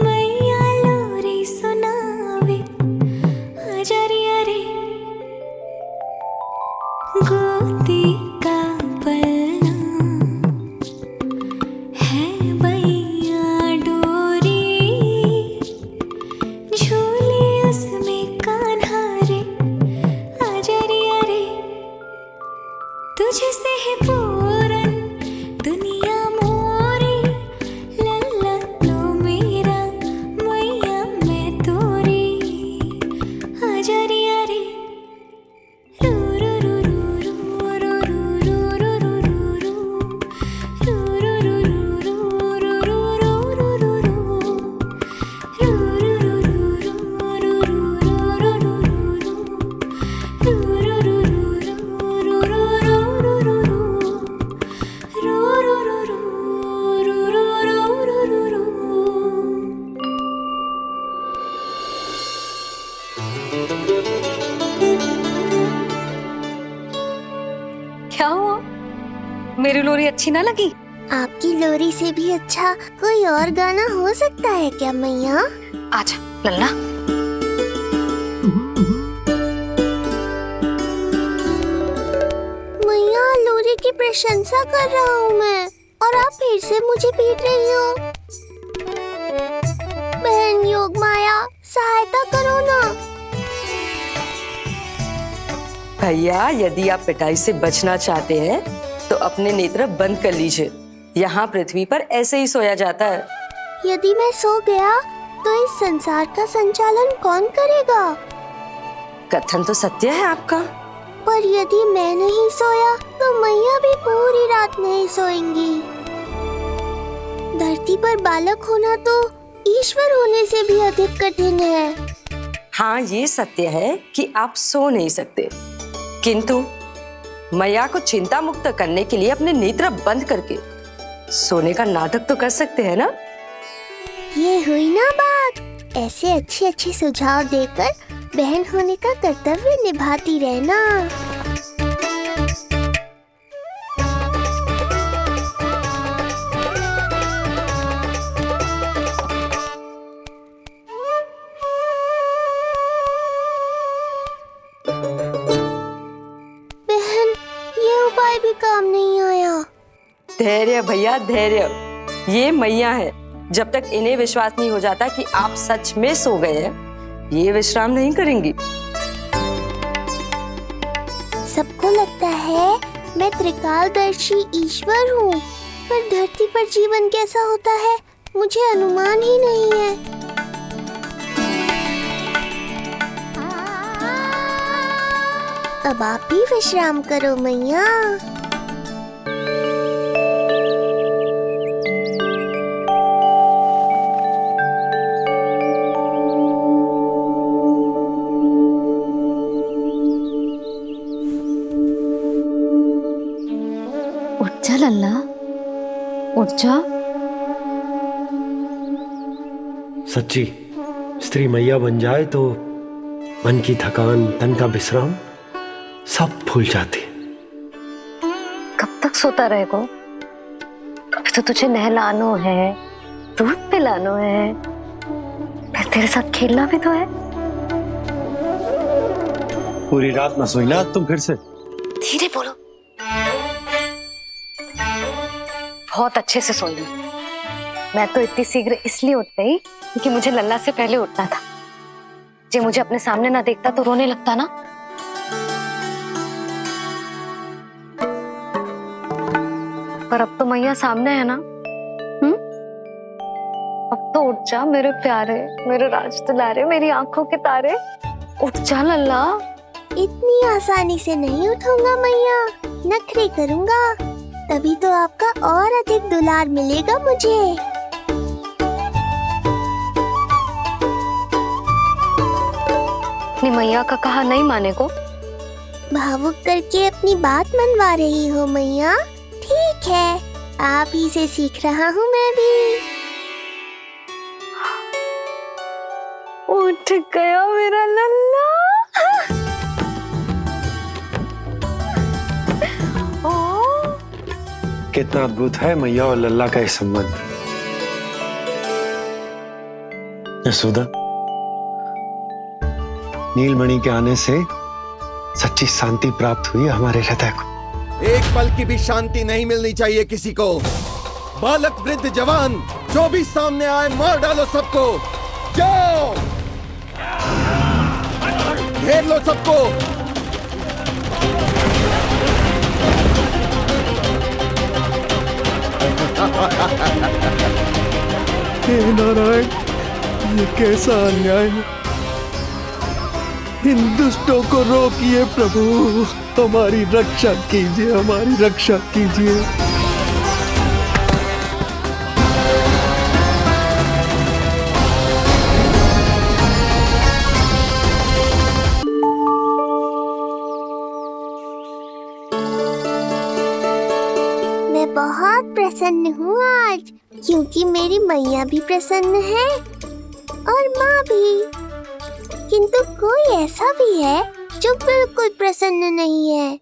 मैया लोरी सुनावे, आजा रे रे, गोदी का पलना है बैया डोरी, झूले उसमें कान्हा रे, आजा रे, तुझे से है पूरन दुनिया मोरी, लल्ला तो मेरा, मैया मैं तोरी, आजा रे रू रू रू रू रू रू रू रू रू रू रू रू रू। हुआ? मेरी लोरी अच्छी ना लगी? आपकी लोरी से भी अच्छा कोई और गाना हो सकता है क्या मैया? आजा लल्ला। मैया, लोरी की प्रशंसा कर रहा हूँ मैं और आप फिर से मुझे पीट रही हो। बहन योग माया, सहायता करो ना। भैया, यदि आप पिटाई से बचना चाहते हैं तो अपने नेत्र बंद कर लीजिए। यहाँ पृथ्वी पर ऐसे ही सोया जाता है। यदि मैं सो गया तो इस संसार का संचालन कौन करेगा? कथन तो सत्य है आपका। पर यदि मैं नहीं सोया तो मैया भी पूरी रात नहीं सोएंगी। धरती पर बालक होना तो ईश्वर होने से भी अधिक कठिन है। हाँ, ये सत्य है कि आप सो नहीं सकते, किंतु मैया को चिंता मुक्त करने के लिए अपने नेत्र बंद करके सोने का नाटक तो कर सकते हैं ना? ये हुई ना बात। ऐसे अच्छे अच्छे सुझाव देकर बहन होने का कर्तव्य निभाती रहना। बहन, ये उपाय भी काम नहीं आया। धैर्य भैया, धैर्य। ये मैया है, जब तक इन्हें विश्वास नहीं हो जाता कि आप सच में सो गए हैं, ये विश्राम नहीं करेंगी। सबको लगता है मैं त्रिकालदर्शी ईश्वर हूँ, पर धरती पर जीवन कैसा होता है मुझे अनुमान ही नहीं है। अब आप भी विश्राम करो मैया। उठ जा लल्ला, उठ जा। सच्ची स्त्री मैया बन जाए तो मन की थकान, तन का विश्राम सब भूल जाती। कब तक सोता रहेगा? अभी तो तुझे नहलानो है, दूध पिलानो है, फिर तेरे साथ खेलना भी तो है। पूरी रात न सोई ना तुम फिर से? धीरे बोलो। बहुत अच्छे से सोई। मैं तो इतनी शीघ्र इसलिए उठ गई क्योंकि मुझे लल्ला से पहले उठना था। जो मुझे अपने सामने ना देखता तो रोने लगता ना। पर अब तो मैया सामने है ना। अब तो उठ जा मेरे प्यारे, मेरे राज दुलारे, मेरी आंखों के तारे। उठ जा लल्ला। इतनी आसानी से नहीं उठूंगा मैया, नखरे करूंगा, तभी तो आपका और अधिक दुलार मिलेगा मुझे। अपनी मैया का कहा नहीं माने को? भावुक करके अपनी बात मनवा रही हो मैया। ठीक है, आप ही से सीख रहा हूँ मैं भी। उठ गया मेरा लल्ला। कितना अद्भुत है मैया और लल्ला का ये संबंध। यशोदा, नीलमणि के आने से सच्ची शांति प्राप्त हुई हमारे हृदय को। एक पल की भी शांति नहीं मिलनी चाहिए किसी को। बालक, वृद्ध, जवान, जो भी सामने आए मार डालो सबको। जाओ, घेर लो सबको। हे नारायण, ये कैसा अन्याय है। इन दुष्टों को रोकिए प्रभु, हमारी रक्षा कीजिए, हमारी रक्षा कीजिए। मैं बहुत प्रसन्न हूँ आज, क्योंकि मेरी मैया भी प्रसन्न है और माँ भी। किंतु कोई ऐसा भी है जो बिल्कुल प्रसन्न नहीं है।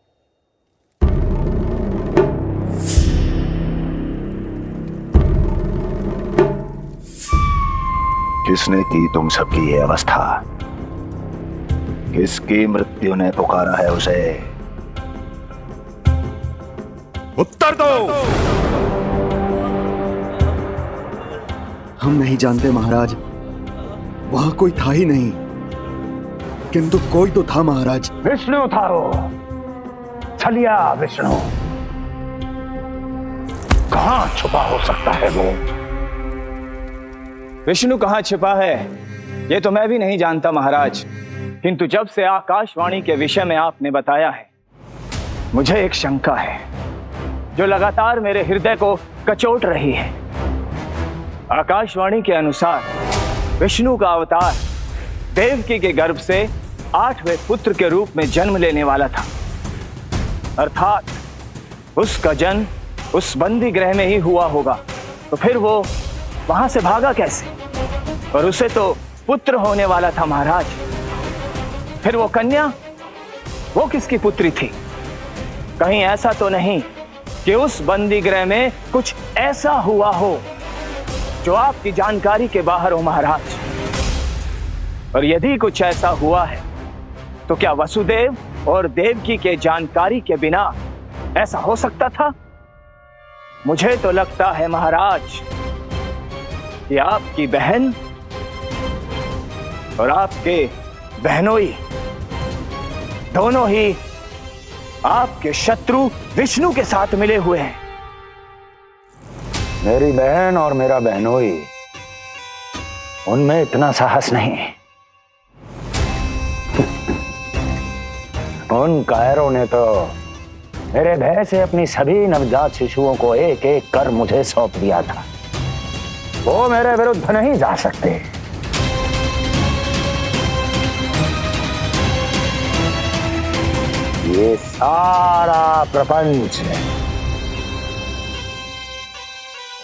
किसने की तुम सबकी ये अवस्था? किसकी मृत्यु ने पुकारा है उसे? उत्तर दो। हम नहीं जानते महाराज, वहां कोई था ही नहीं, किंतु कोई तो था महाराज। विष्णु था वो, छलिया विष्णु। कहां छुपा हो सकता है वो? विष्णु कहाँ छिपा है ये तो मैं भी नहीं जानता महाराज, किंतु जब से आकाशवाणी के विषय में आपने बताया है, मुझे एक शंका है जो लगातार मेरे हृदय को कचोट रही है। आकाशवाणी के अनुसार विष्णु का अवतार देवकी के गर्भ से 8वें पुत्र के रूप में जन्म लेने वाला था, अर्थात उसका जन्म उस बंदी गृह में ही हुआ होगा। तो फिर वो वहां से भागा कैसे? और उसे तो पुत्र होने वाला था महाराज। फिर वो कन्या, वो किसकी पुत्री थी? कहीं ऐसा तो नहीं कि उस बंदी गृह में कुछ ऐसा हुआ हो जो आपकी जानकारी के बाहर हो महाराज? और यदि कुछ ऐसा हुआ है तो क्या वसुदेव और देवकी के जानकारी के बिना ऐसा हो सकता था? मुझे तो लगता है महाराज कि आपकी बहन और आपके बहनोई दोनों ही आपके शत्रु विष्णु के साथ मिले हुए हैं। मेरी बहन और मेरा बहनोई, उनमें इतना साहस नहीं। उन कायरों ने तो मेरे भय से अपनी सभी नवजात शिशुओं को एक एक कर मुझे सौंप दिया था। वो मेरे विरुद्ध नहीं जा सकते। ये सारा प्रपंच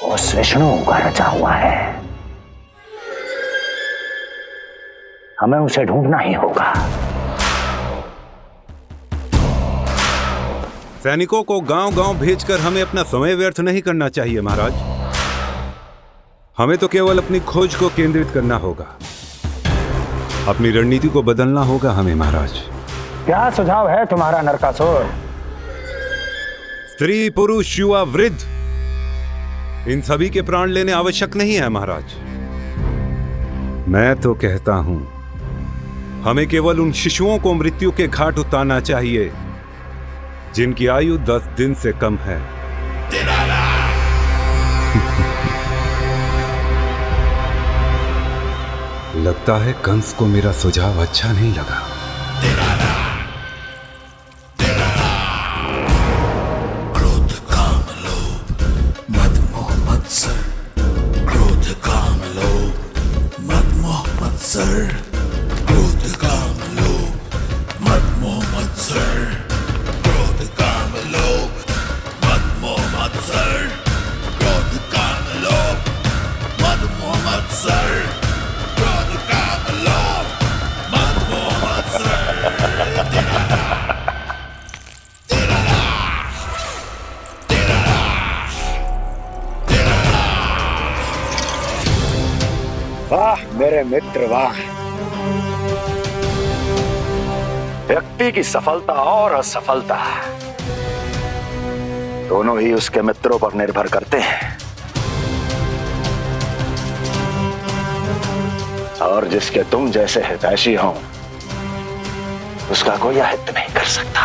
उस विष्णु का रचा हुआ है। हमें उसे ढूंढना ही होगा। सैनिकों को गांव-गांव भेजकर हमें अपना समय व्यर्थ नहीं करना चाहिए महाराज। हमें तो केवल अपनी खोज को केंद्रित करना होगा। अपनी रणनीति को बदलना होगा हमें महाराज। क्या सुझाव है तुम्हारा नरकासुर? स्त्री, पुरुष, युवा, वृद्ध, इन सभी के प्राण लेने आवश्यक नहीं है महाराज। मैं तो कहता हूं हमें केवल उन शिशुओं को मृत्यु के घाट उतारना चाहिए जिनकी आयु 10 दिन से कम है। लगता है कंस को मेरा सुझाव अच्छा नहीं लगा। क्रोध काम लोभ मद मोह मत्सर, क्रोध काम लोभ मद मोह मत्सर, क्रोध काम लोभ मद मोह मत्सर, क्रोध काम लोभ मद मोह मत्सर, क्रोध काम लोभ मद मोह मत्सर, क्रोध काम लोभ मद मोह मत्सर। वाह मेरे मित्र वाह। व्यक्ति की सफलता और असफलता दोनों ही उसके मित्रों पर निर्भर करते हैं, और जिसके तुम जैसे हितैषी हो उसका कोई अहित नहीं कर सकता।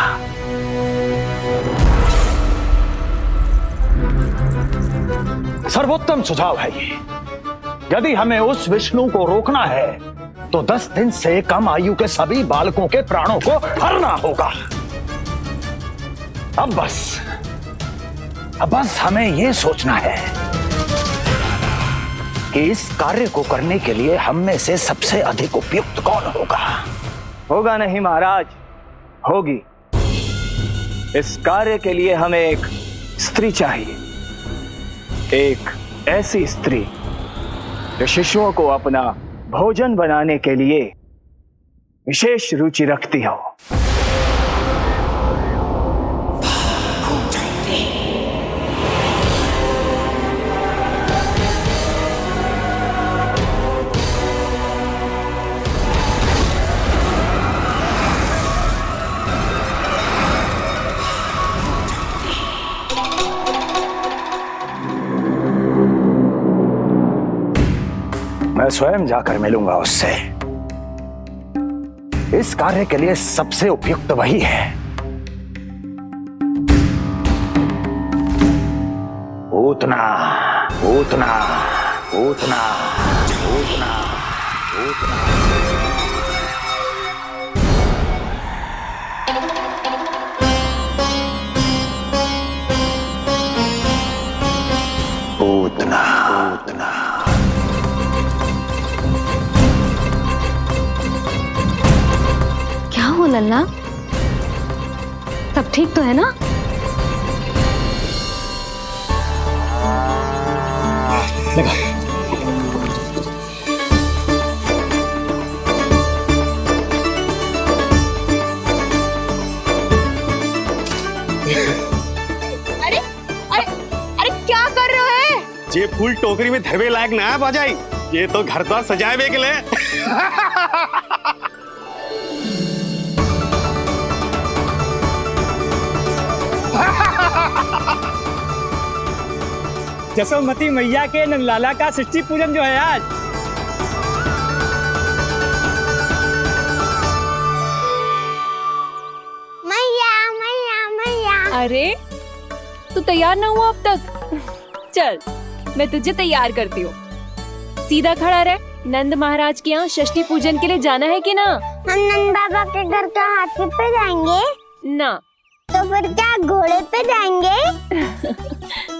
सर्वोत्तम सुझाव है ये। यदि हमें उस विष्णु को रोकना है तो 10 दिन से कम आयु के सभी बालकों के प्राणों को हरना होगा। अब बस हमें यह सोचना है कि इस कार्य को करने के लिए हम में से सबसे अधिक उपयुक्त कौन होगा। होगा नहीं महाराज, होगी। इस कार्य के लिए हमें एक स्त्री चाहिए, एक ऐसी स्त्री जो शिशुओं को अपना भोजन बनाने के लिए विशेष रुचि रखती हो। मैं स्वयं जाकर मिलूंगा उससे। इस कार्य के लिए सबसे उपयुक्त वही है। पूतना पूतना पूतना पूतना पूतना। पूतना पूतना। क्या हो लल्ला, सब ठीक तो है ना? लगा। अरे अरे अरे क्या कर रहे हो है? ये फूल टोकरी में धरवे लायक ना है बाजाई, ये तो घर द्वार सजाए हुए के लिए। जसोमती मैया के नंदलाला का सृष्टि पूजन जो है आज। मैया मैया मैया। अरे तू तैयार ना हुआ अब तक? चल मैं तुझे तैयार करती हूँ। सीधा खड़ा रह। नंद महाराज के यहाँ षष्ठी पूजन के लिए जाना है कि ना? हम नंद बाबा के घर का हाथी पे जाएंगे ना। तो फिर क्या घोड़े पे जाएंगे?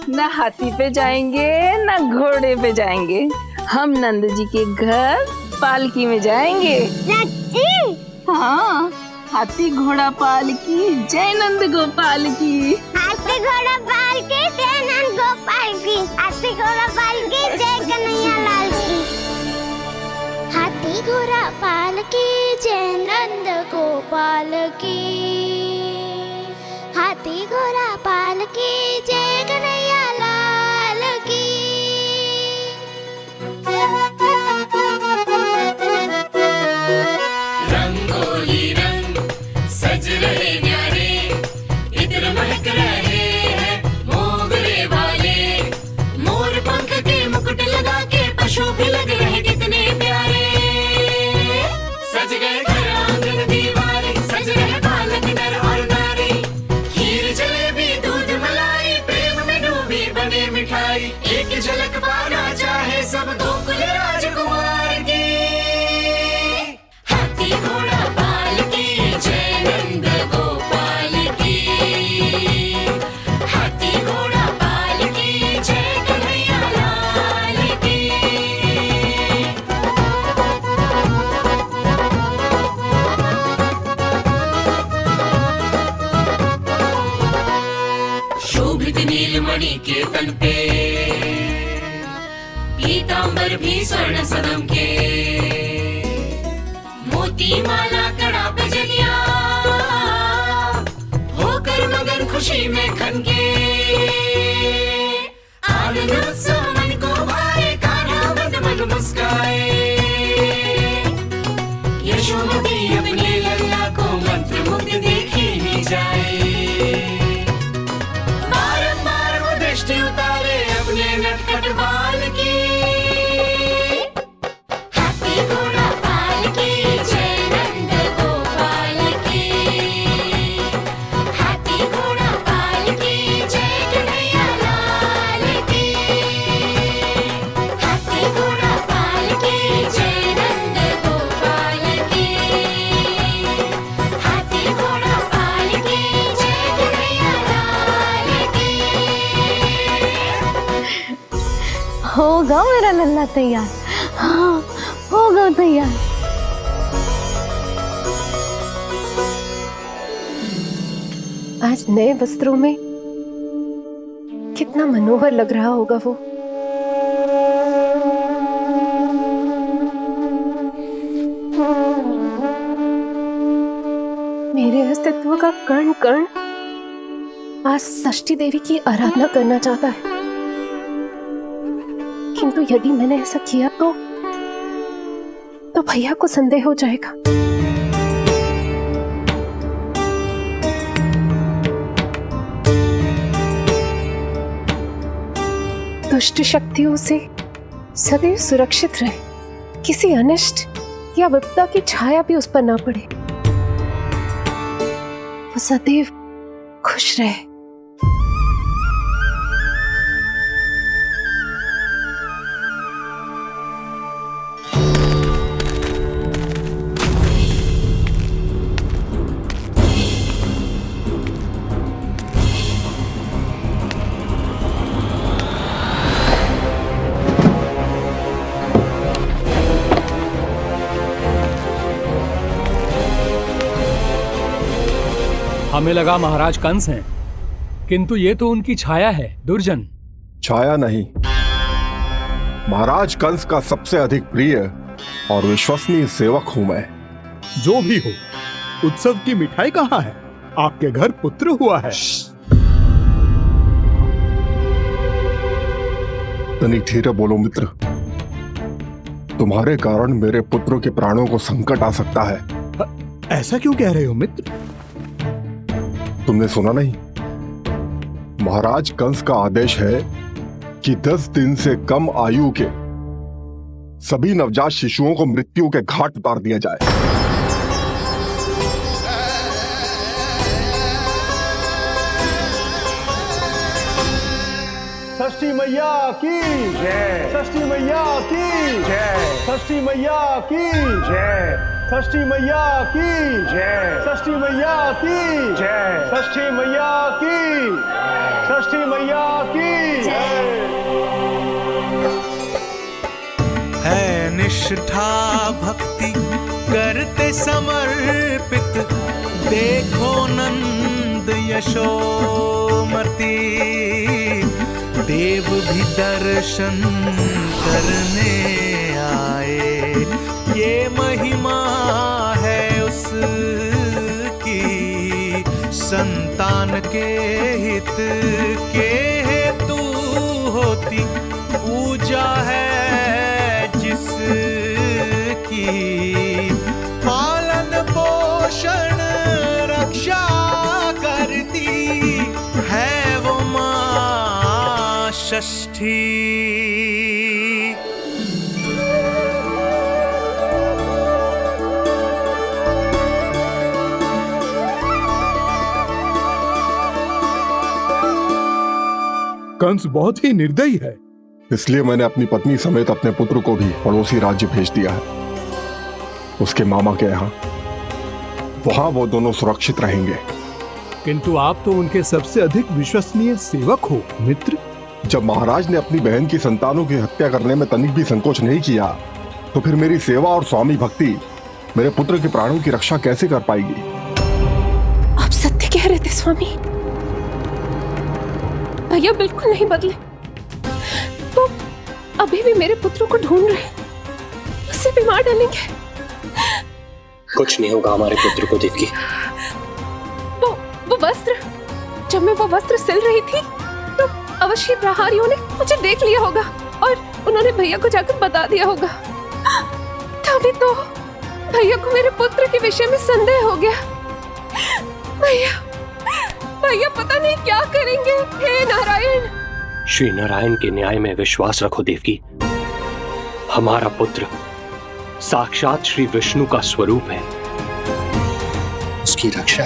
ना हाथी पे जाएंगे ना घोड़े पे जाएंगे, हम नंद जी के घर पालकी में जाएंगे। सच्ची? हाँ, हाथी घोड़ा पालकी जय नंद गोपाल की। हाथी घोड़ा पालकी जय नंद गोपाल की। हाथी घोड़ा पालकी जय कन्हैया लाल की। हाथी घोड़ा पालकी जय नंद गोपाल की। हाथी घोड़ा पालकी जय कन्हैया लाल की। रंगोली रंग सज रहे न्यारे, इत्र महक रहे हैं मोगरे वाले। मोर पंख के मुकुट लगा के पशु भी लग रहे कितने प्यारे। सज गए घर आंगन दीवारे, सज रहे बालक नर और नारी। खीर जलेबी दूध मलाई प्रेम में डूबी बने मिठाई। एक झलक पाना चाहे सब गोकुल राजकुमार की। हाथी घोड़ा पालकी जय नंद गोपाल की। हाथी घोड़ा पालकी जय कन्हैया लाल की। शोभित नीलमणि के तन पे पीतांबर भी स्वर्ण सदम के। मोती माला कड़ा बजनिया होकर मगन खुशी में खनके। आनंद उत्सव मन को भाए, कान्हा मद मद मुस्काए। यशोमती अपने लल्ला को मंत्र मुग्ध देखी ही जाए। बारंबार वो दृष्टि उतारे अपने नटखट बाल की। हाथी घोड़ा पालकी जय नंद गोपाल की। हाथी घोड़ा पालकी जय कन्हैया लाल की। हाथी घोड़ा पालकी जय नंद गोपाल की। हाथी घोड़ा पालकी जय कन्हैया लाल की। होगा मेरा लल्ला तैयार। हाँ, होगा तैयार। आज नए वस्त्रों में कितना मनोहर लग रहा होगा वो। मेरे अस्तित्व का कण कण आज षष्ठी देवी की आराधना करना चाहता है। किंतु यदि मैंने ऐसा किया तो भैया को संदेह हो जाएगा। दुष्ट शक्तियों से सदैव सुरक्षित रहे, किसी अनिष्ट या विपदा की छाया भी उस पर ना पड़े। वो सदैव खुश रहे। हमें लगा महाराज कंस हैं, किंतु ये तो उनकी छाया है दुर्जन। छाया नहीं, महाराज कंस का सबसे अधिक प्रिय और विश्वसनीय सेवक हूं मैं। जो भी हो, उत्सव की मिठाई कहाँ है? आपके घर पुत्र हुआ है। तनिक धीरे बोलो मित्र, तुम्हारे कारण मेरे पुत्रों के प्राणों को संकट आ सकता है। ऐसा क्यों कह रहे हो मित्र? तुमने सुना नहीं? महाराज कंस का आदेश है कि 10 दिन से कम आयु के सभी नवजात शिशुओं को मृत्यु के घाट उतार दिया जाए। षष्ठी मैया की जय, षष्ठी मैया की जय, षष्ठी मैया की जय, षष्ठी मैया की जय, षष्ठी मैया की जय, षष्ठी मैया की, षष्ठी मैया की जय। है निष्ठा भक्ति करते समर्पित, देखो नंद यशोमती, देव भी दर्शन करने आए। ये महिमा है उसकी, संतान के हित के हेतु होती पूजा है जिसकी, पालन पोषण रक्षा करती है वो मां षष्ठी। कंस बहुत ही निर्दयी है। इसलिए मैंने अपनी पत्नी समेत अपने पुत्र को भी पड़ोसी राज्य भेज दिया है, उसके मामा के यहाँ। वहां वो दोनों सुरक्षित रहेंगे। किंतु आप तो उनके सबसे अधिक विश्वसनीय सेवक हो मित्र। जब महाराज ने अपनी बहन की संतानों की हत्या करने में तनिक भी संकोच नहीं किया, तो फिर मेरी सेवा और स्वामी भक्ति मेरे पुत्र के प्राणों की रक्षा कैसे कर पाएगी? आप सत्य कह रहे थे स्वामी। भैया बिल्कुल नहीं बदले। वो अभी भी मेरे पुत्रों को ढूंढ रहे हैं, उसे भी मार डालेंगे। कुछ नहीं होगा हमारे पुत्र को देवकी। वो वस्त्र, जब मैं वो वस्त्र सिल रही थी तो अवश्य प्रहारियों ने मुझे देख लिया होगा और उन्होंने भैया को जाकर बता दिया होगा। तभी तो भैया को मेरे पुत्र के विषय में संदेह हो गया। भैया पता नहीं क्या करेंगे। हे नारायण। श्री नारायण के न्याय में विश्वास रखो देवकी। हमारा पुत्र साक्षात श्री विष्णु का स्वरूप है। उसकी रक्षा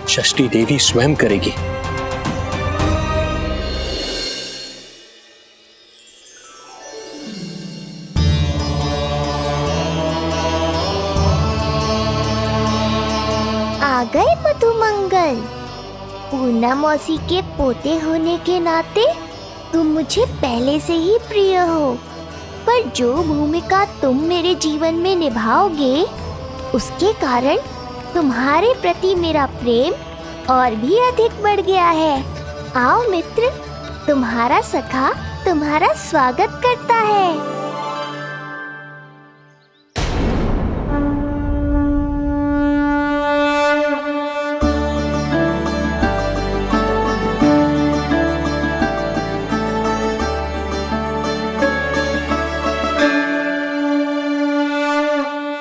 षष्ठी देवी स्वयं करेगी। आ गए मधुमंगल। पूर्णा मौसी के पोते होने के नाते तुम मुझे पहले से ही प्रिय हो, पर जो भूमिका तुम मेरे जीवन में निभाओगे उसके कारण तुम्हारे प्रति मेरा प्रेम और भी अधिक बढ़ गया है। आओ मित्र, तुम्हारा सखा तुम्हारा स्वागत करता है।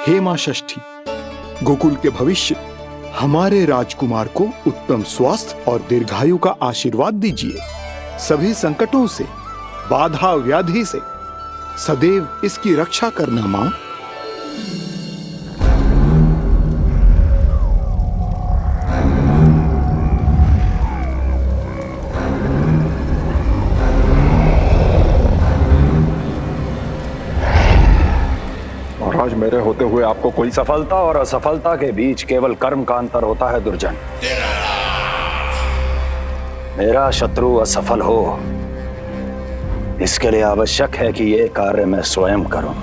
हे मां षष्ठी, गोकुल के भविष्य हमारे राजकुमार को उत्तम स्वास्थ्य और दीर्घायु का आशीर्वाद दीजिए। सभी संकटों से, बाधा व्याधि से सदैव इसकी रक्षा करना मां। और आज मेरे होते हुए आपको कोई सफलता और असफलता के बीच केवल कर्म का अंतर होता है दुर्जन। मेरा शत्रु असफल हो, इसके लिए आवश्यक है कि ये कार्य मैं स्वयं करूं।